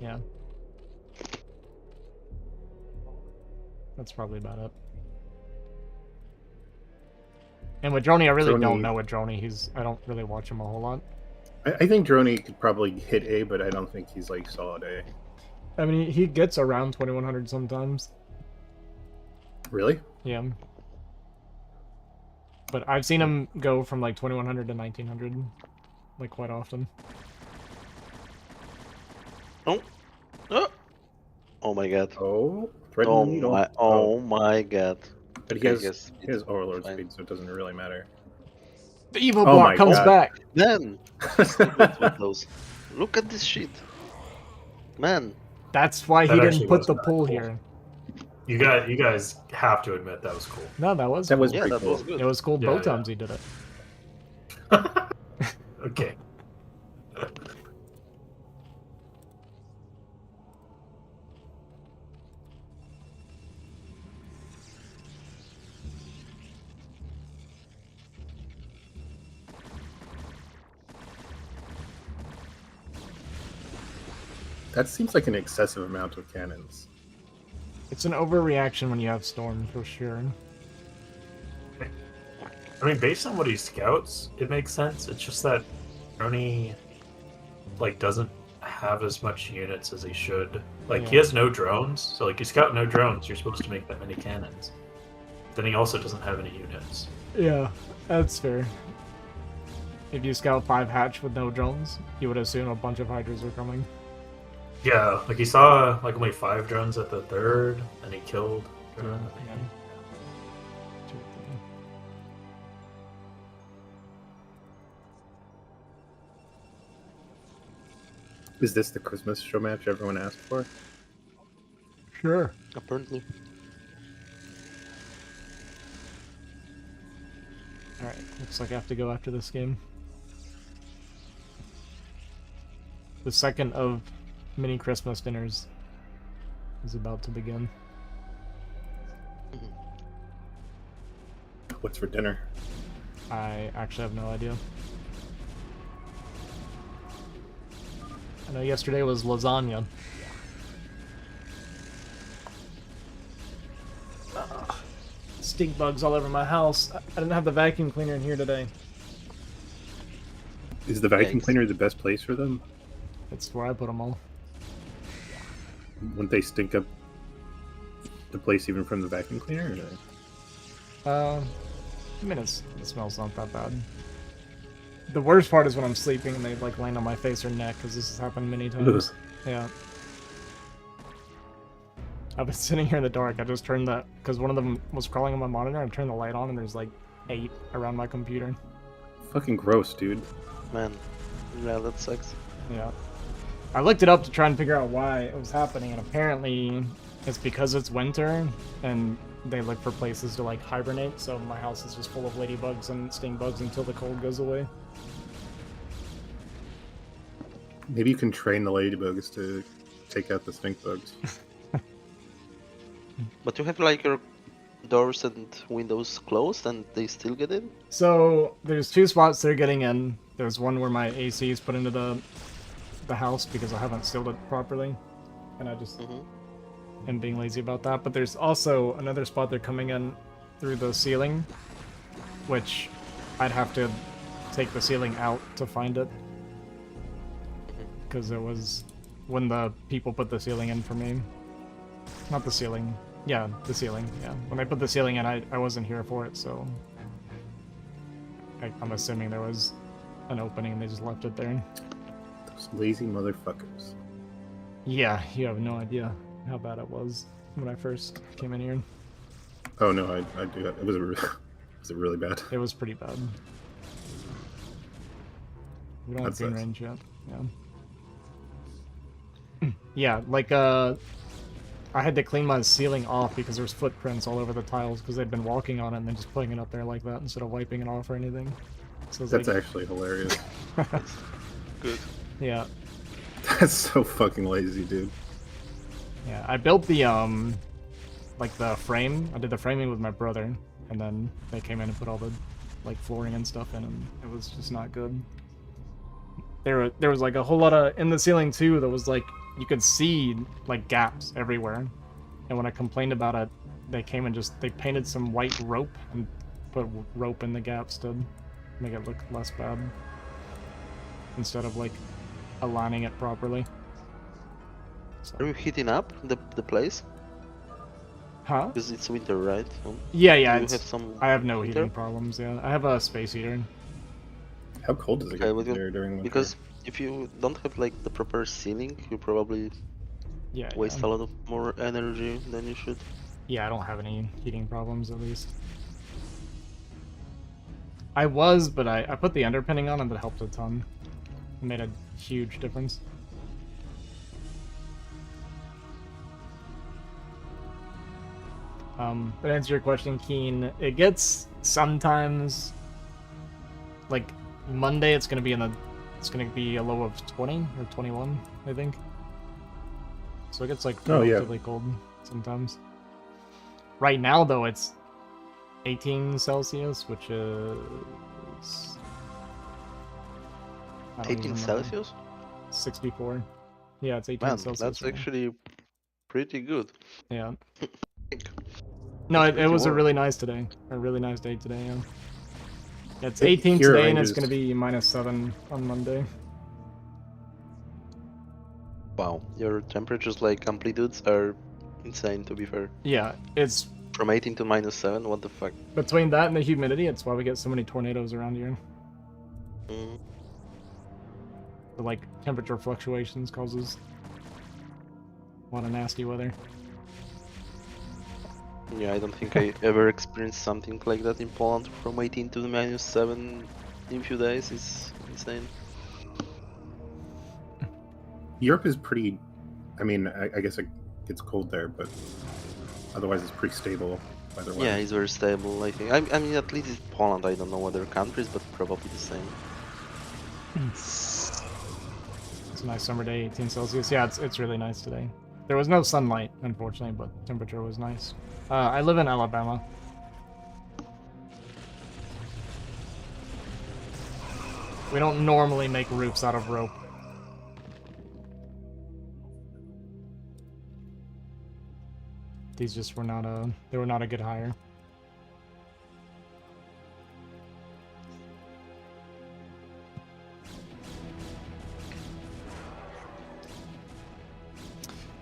yeah, that's probably about it. And with Droney, I really Droney- don't know with Droney. I don't really watch him a whole lot. I think Droney could probably hit A, but I don't think he's like solid A. I mean, he gets around 2100 sometimes. Really? Yeah. But I've seen him go from like 2100 to 1900, like quite often. Oh my god. Oh, threatening the needle. Oh my god. But Okay, I he guess has it's Overlord fine. speed, so it doesn't really matter. The evil Oh block my comes God. back. Man, still good with those. Look at this shit. Man, That's why That he actually didn't put was the kinda pull cool. here. You guys have to admit that was cool. No, that was That was yeah, pretty that cool. was good. It was cool Yeah, both yeah. times he did it. Okay. That seems like an excessive amount of cannons. It's an overreaction when you have Storm, for sure. I mean, based on what he scouts, it makes sense. It's just that Brony, like, doesn't have as much units as he should. Like, he has no drones, so, like, you scout no drones, you're supposed to make that many cannons. Then he also doesn't have any units. Yeah, that's fair. If you scout 5 hatch with no drones, you would assume a bunch of Hydras are coming. Yeah, like, he saw, like, only 5 drones at the 3rd, and he killed. Yeah. Is this the Christmas show match everyone asked for? Sure. Apparently. Alright, looks like I have to go after this game. The second of mini Christmas dinners is about to begin. What's for dinner? I actually have no idea. I know yesterday was lasagna. Stink bugs all over my house. I didn't have the vacuum cleaner in here today. Is the vacuum Thanks. cleaner the best place for them? That's where I put them all. Wouldn't they stink up the place even from the vacuum cleaner? Or? I mean, it smells not that bad. The worst part is when I'm sleeping and they like land on my face or neck, because this has happened many times. Yeah. I've been sitting here in the dark. I just turned that because one of them was crawling on my monitor. I turned the light on and there's like 8 around my computer. Fucking gross, dude. Man, yeah, that sucks. Yeah. I looked it up to try and figure out why it was happening, and apparently it's because it's winter and they look for places to like hibernate. So my house is just full of ladybugs and sting bugs until the cold goes away. Maybe you can train the ladybugs to take out the stink bugs. But you have like your doors and windows closed and they still get in? So there's 2 spots they're getting in. There's one where my AC is put into the house because I haven't sealed it properly, and I just am being lazy about that. But there's also another spot they're coming in through the ceiling, which I'd have to take the ceiling out to find it, because it was when the people put the ceiling in for me. Not the ceiling. Yeah, the ceiling. Yeah, when they put the ceiling in, I wasn't here for it, so I'm assuming there was an opening and they just left it there. Those lazy motherfuckers. Yeah, you have no idea how bad it was when I first came in here. Oh no, I do. It was was it really bad? It was pretty bad. We don't have That green sucks. range yet. Yeah. Yeah, like I had to clean my ceiling off because there's footprints all over the tiles because they'd been walking on it and then just putting it up there like that instead of wiping it off or anything. So it's That's like, actually hilarious. Good. yeah. That's so fucking lazy, dude. Yeah, I built the like the frame. I did the framing with my brother, and then they came in and put all the like flooring and stuff in, and it was just not good. There was like a whole lot of in the ceiling too. There was like you could see like gaps everywhere, and when I complained about it, they came and they painted some white rope and put rope in the gaps to make it look less bad, instead of like aligning it properly. Are you heating up the place? Huh? Because it's winter, right? Yeah, Do yeah. you have some I have no heater? heating problems. Yeah, I have a space heater. How cold does it Okay, get with you- there during winter? Because if you don't have like the proper ceiling, you probably Yeah, waste yeah. a lot of more energy than you should. Yeah, I don't have any heating problems at least. I was, but I put the underpinning on and that helped a ton. It made a huge difference. But to answer your question, Keen, it gets sometimes like Monday it's gonna be a low of 20 or 21, I think. So it gets like Oh, yeah. relatively cold sometimes. Right now though it's 18 Celsius, which is I don't 18 even know. Celsius? 64. Yeah, it's 18 Man, Celsius. that's right now. actually pretty good. Yeah. No, it pretty was a warm. really nice today. A really nice day today. Yeah. It's Hey, 18 here, today, and it's Rangers. going to be -7 on Monday. Wow, your temperatures like amplitudes are insane. To be fair, Yeah, it's from 18 to -7. What the fuck? between that and the humidity. It's why we get so many tornadoes around here. Mm. The like temperature fluctuations causes a lot of nasty weather. Yeah, I don't think I ever experienced something like that in Poland. From 18 to -7 in a few days is insane. Europe is pretty. I mean, I guess it gets cold there, but otherwise it's pretty stable weather-wise. Yeah, it's very stable. I think. I mean, at least in Poland. I don't know other countries, but probably the same. It's a nice summer day, 18 Celsius. Yeah, it's really nice today. There was no sunlight, unfortunately, but temperature was nice. I live in Alabama. We don't normally make roofs out of rope. These just were not a good hire.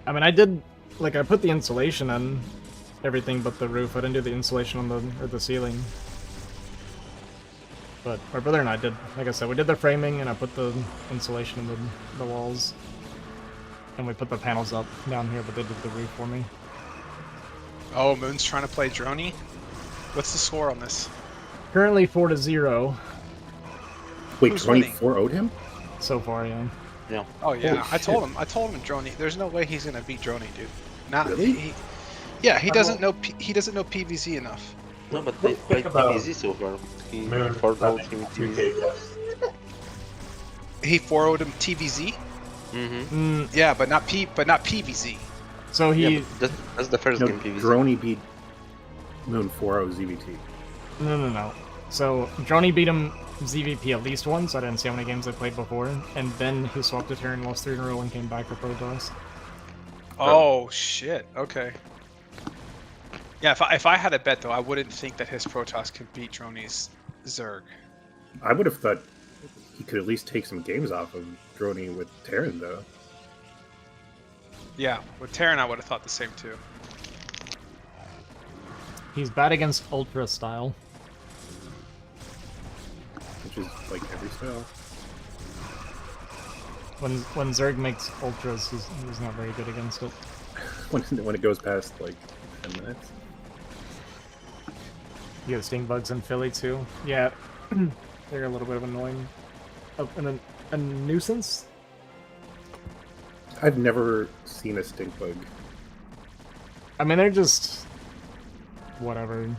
I mean, I did, like, I put the insulation on everything but the roof. I didn't do the insulation on the ceiling. But my brother and I did, like I said, we did the framing and I put the insulation in the walls. And we put the panels up down here, but they did the roof for me. Oh, Moon's trying to play Droney. What's the score on this? Currently 4-0 Wait, Who's 24 owed him? so far, yeah. Oh yeah, Holy I told him Droney. There's no way he's gonna beat Droney, dude. Not Really? he doesn't know PVZ enough. No, but they played PVZ so far. He Moon, forced out having him 2K TVZ. guess. He 4-0'd him TVZ. Mm-hmm. Yeah, but not PVZ. So he, Yeah, but that's the first No, game PVZ. Droney beat Moon 4-0 ZVT. no. So Droney beat him ZVP at least once. I didn't see how many games they played before. And then he swapped a turn, lost 3 in a row, and came back for Protoss. Oh shit. Okay. Yeah, if I had a bet though, I wouldn't think that his Protoss could beat Droney's Zerg. I would have thought he could at least take some games off of Droney with Terran, though. Yeah, with Terran, I would have thought the same too. He's bad against Ultra style. Which is like every style. When Zerg makes Ultras, he's not very good against it. when it goes past like 10 minutes. You have stink bugs in Philly too. Yeah, they're a little bit of annoying. A nuisance. I've never seen a stink bug. I mean, they're just whatever.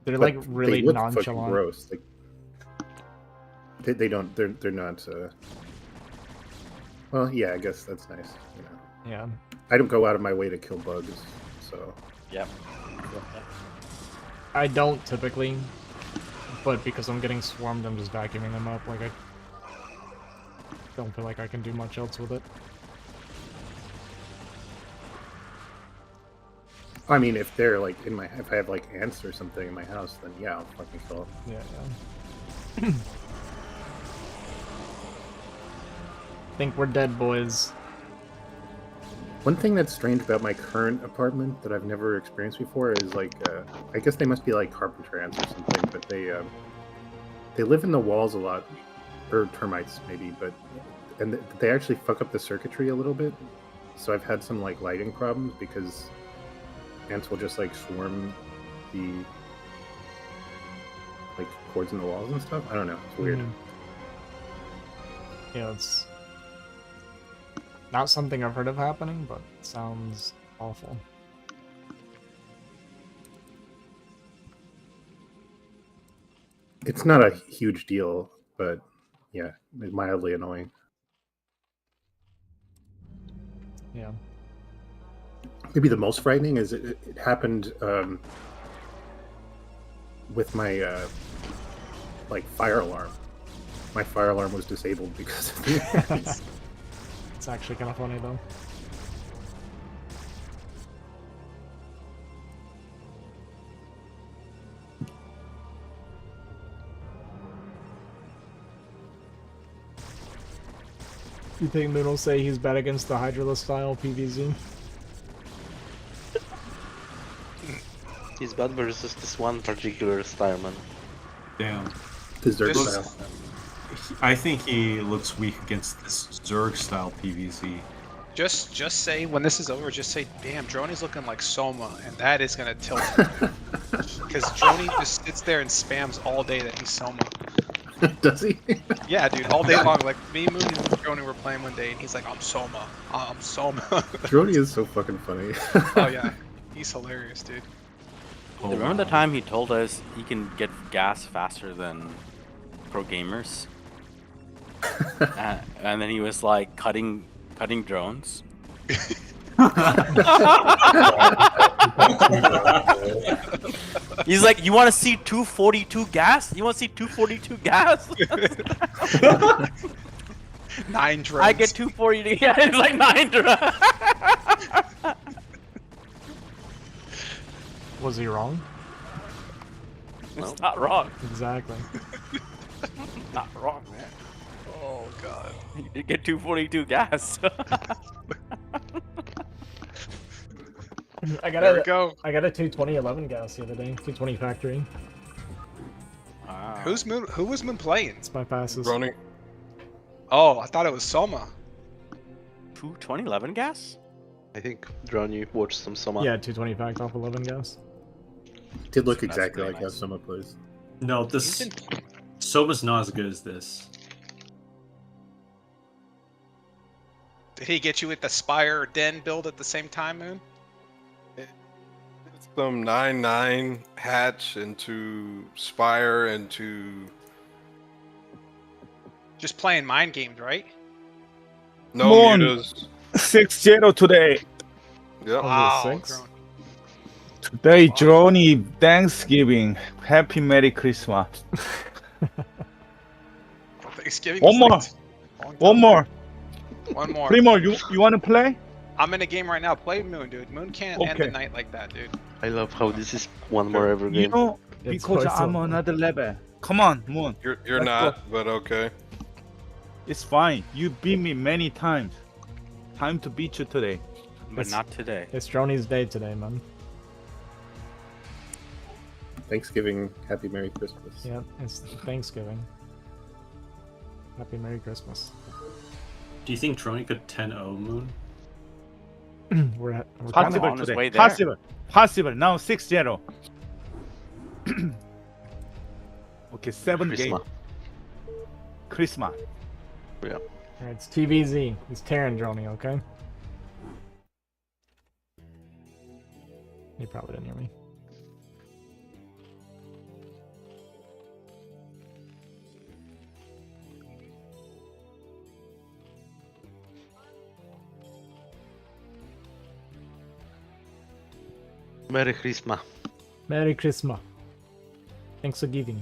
They're But like really they look fucking nonchalant. gross. Like they don't. They're not. Well, yeah. I guess that's nice. You know, Yeah. I don't go out of my way to kill bugs, so. Yep. I don't typically, but because I'm getting swarmed, I'm just vacuuming them up. Like I don't feel like I can do much else with it. I mean, if they're like if I have like ants or something in my house, then yeah, I'll fucking kill them. Yeah. Think we're dead, boys. One thing that's strange about my current apartment that I've never experienced before is like, I guess they must be like carpenter ants or something, but they live in the walls a lot, or termites maybe, and they actually fuck up the circuitry a little bit. So I've had some like lighting problems because ants will just like swarm the like cords in the walls and stuff. I don't know. It's weird. Yeah, it's not something I've heard of happening, but it sounds awful. It's not a huge deal, but yeah, it's mildly annoying. Yeah. Maybe the most frightening is it happened with my like fire alarm. My fire alarm was disabled because of the ants. It's actually kind of funny though. You think Moon will say he's bad against the Hydraless style PvZ? He's bad versus this one particular style, man. Damn. The Zerg Looks- style. I think he looks weak against this Zerg style PvZ. Just say when this is over, just say, "Damn, Droney's looking like Soma," and that is gonna tilt. Because Droney just sits there and spams all day that he's Soma. Does he? Yeah, dude, all day long. Like me, Moon, and Droney were playing one day, and he's like, "I'm Soma. I'm Soma." Droney is so fucking funny. Oh yeah, he's hilarious, dude. Oh, Remember the wow. time he told us he can get gas faster than pro gamers? And then he was like cutting drones. He's like, you want to see 242 gas? You want to see 242 gas? 9 drones. I get 242. Yeah, it's like 9 drones. Was he wrong? It's not wrong. Exactly. Not wrong, man. Oh god. You did get 242 gas. I got There we a go. 22011 gas the other day. 220 factory. Wow. Who was Moon playing? It's my passes. Brony. Oh, I thought it was Soma. 2011 gas? I think Droney watched some Soma. Yeah, 220 fact off 11 gas. Did look That's exactly pretty like how nice. Soma plays. No, this Soma's not as good as this. Did he get you with the Spire Den build at the same time, Moon? Some 9-9 hatch into Spire into Just playing mind games, right? no Moon. mutas. 6-0 today. Yep. Wow. six? Droney. Today, Droney, Thanksgiving. Happy Merry Christmas. Thanksgiving. One is more. like a long One time. more. One more. Primo, you want to play? I'm in a game right now. Play Moon, dude. Moon can't end the Okay. night like that, dude. I love how this is one more ever You game. know, It's because quite I'm so- on another level. Come on, Moon. You're Let's not, but okay. It's fine. You beat me many times. Time to beat you today. But not today. It's Droney's day today, man. Thanksgiving, Happy Merry Christmas. Yeah, it's Thanksgiving. Happy Merry Christmas. Do you think Droney could 10-0 Moon? We're kind of Possible on his way today. there. Possible. Possible. Now 6-0. Okay, 7 game. Christmas. Christmas. Alright, it's TVZ. It's Terran Droney, okay? You probably didn't hear me. Merry Christmas. Merry Christmas. Thanks for giving.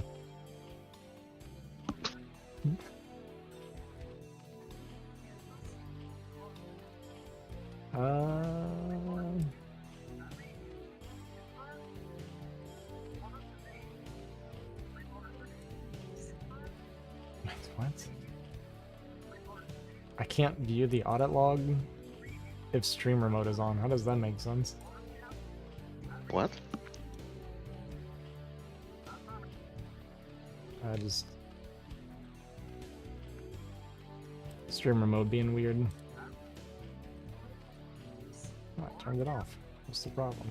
What? I can't view the audit log if streamer mode is on. How does that make sense? What? I just... Streamer mode being weird. Oh, I turned it off. What's the problem?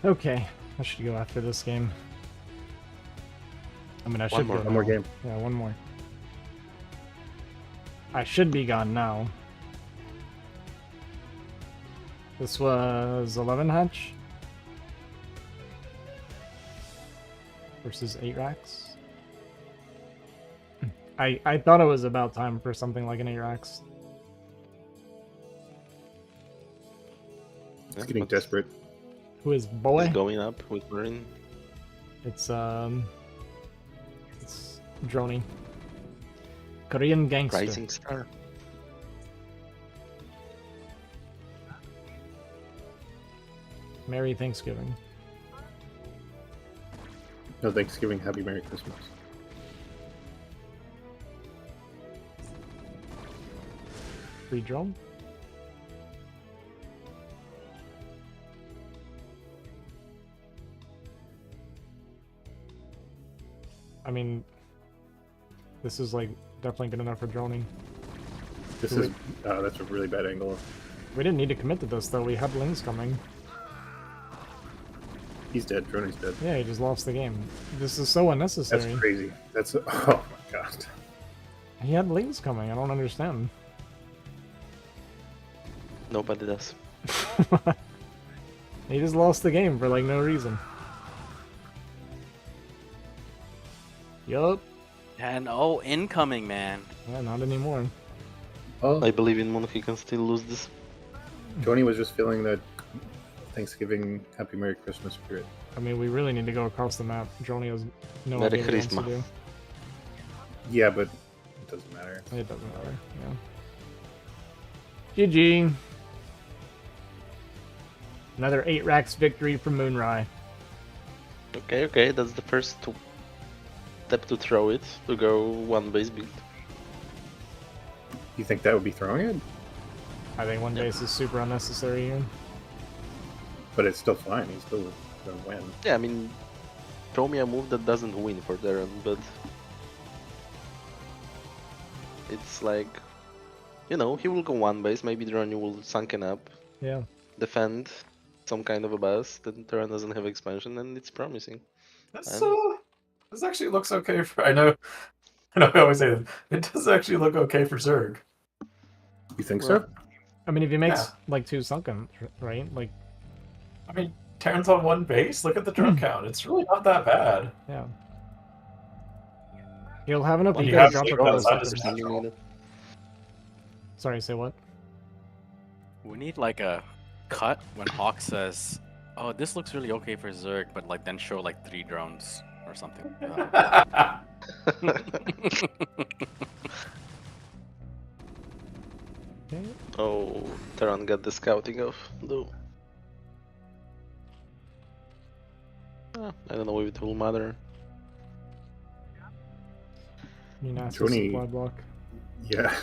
Okay, I should go after this game. I mean, I should go One more now. game. Yeah, one more. I should be gone now. This was 11 hatch versus 8 racks. I thought it was about time for something like an 8 racks. It's getting desperate. Who is boy? He's going up with Marine. It's Droney. Korean gangster. Rising Star. Merry Thanksgiving. No Thanksgiving, Happy Merry Christmas. Free drone. I mean, this is like definitely good enough for droning. This is that's a really bad angle. We didn't need to commit to this though. We had Lings coming. He's dead. Droney's dead. Yeah, he just lost the game. This is so unnecessary. That's crazy. That's oh my god. He had Lings coming. I don't understand. Nobody does. He just lost the game for like no reason. Yup. And oh, incoming, man. Yeah, not anymore. Oh, I believe in Moon he can still lose this. Tony was just feeling that Thanksgiving, Happy Merry Christmas spirit. I mean, we really need to go across the map. Droney has no Merry idea what he wants to Christmas. do. Yeah, but it doesn't matter. It doesn't matter. Yeah. GG. Another 8 racks victory for Moonrai. Okay, that's the first step to throw it, to go one base build. You think that would be throwing it? I think one base is super unnecessary here. But it's still fine. He's still gonna win. Yeah, I mean, throw me a move that doesn't win for Darren, but it's like, you know, he will go one base, maybe Darren will sunken up, Yeah. defend some kind of a bus, then Darren doesn't have expansion, and it's promising. This actually looks okay for. I know I always say this. It does actually look okay for Zerg. You think so? I mean, if he makes Yeah. like 2 sunken, right? Like, I mean, Terran's on one base. Look at the drone count. It's really not that bad. yeah. He'll have enough Well, you ego to have drop a to couple go outside suckers. this natural. Sorry, say what? We need like a cut when Hawk says, "Oh, this looks really okay for Zerg," but like then show like 3 drones or something. Okay. Oh, Terran got the scouting off, though. I don't know if it will matter. You nasty Droney- supply block. Yeah.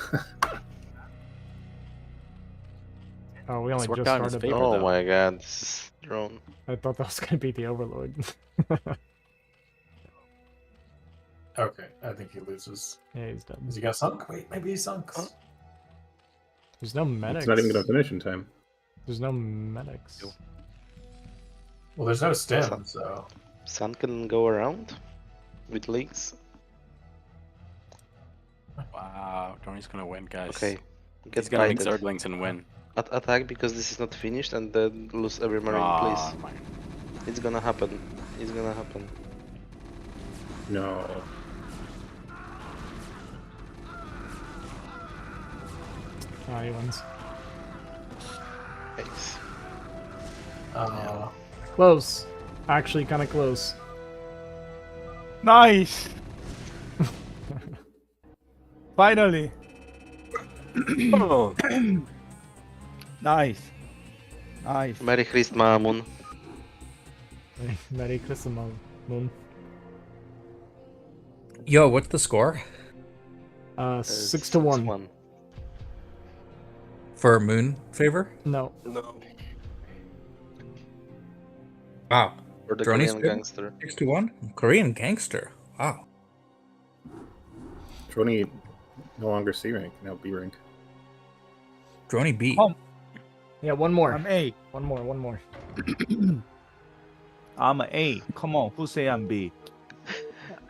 Oh, we only It's worked just out in his started. favor. though. Oh though. my god, this is drone. I thought that was gonna be the Overlord. Okay, I think he loses. Yeah, he's dead. Has he got sunk? Wait, maybe he sunk. Oh. There's no medics. It's not even gonna finish in time. There's no medics. Yo. Well, there's no stem, so. Sun can go around with links. Wow, Tony's gonna win, guys. Okay, He's get gonna link kited. Zerglings and win. Attack because this is not finished and then lose every marine, Ah, please. fine. It's gonna happen. It's gonna happen. No. Ah, he wins. Thanks. Close. Actually, kind of close. Nice. Finally. Nice. Nice. Merry Christmas, Moon. Merry Christmas, Moon. Yo, what's the score 6 to 1. 1. for Moon favor? No. No. Wow. For the Droney's Korean good? gangster. 61? Korean gangster. Wow. Droney no longer C rank, now B rank. Droney B. Oh. Yeah, one more. I'm 8. One more. I'm an A. Come on, who say I'm B?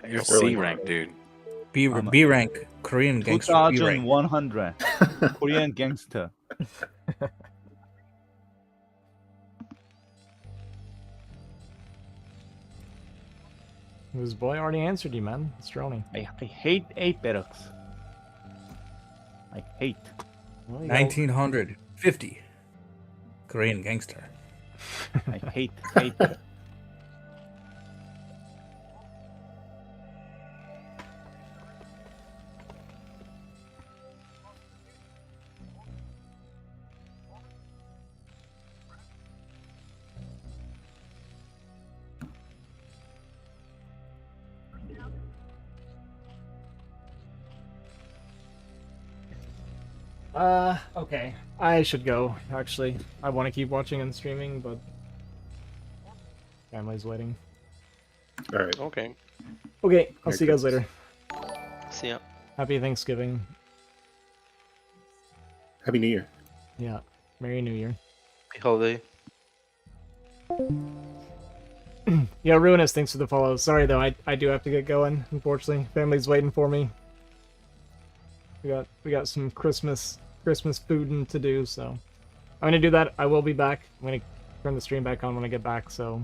You're Sterling. C rank, dude. B rank Korean gangster. B rank. 2100. Korean gangster. This boy already answered you, man. It's Droney. I hate Apex. I hate. Well, you go- 1950. Korean gangster. I hate Apex. Okay. I should go, actually. I want to keep watching and streaming, but family's waiting. All right. Okay. Okay, I'll Merry see you guys Christmas. later. See ya. Happy Thanksgiving. Happy New Year. Yeah. Merry New Year. Happy holiday. Yeah, Ruinous, thanks for the follow. Sorry though, I do have to get going, unfortunately. Family's waiting for me. We got some Christmas fooding to do, so I'm gonna do that. I will be back. I'm gonna turn the stream back on when I get back, so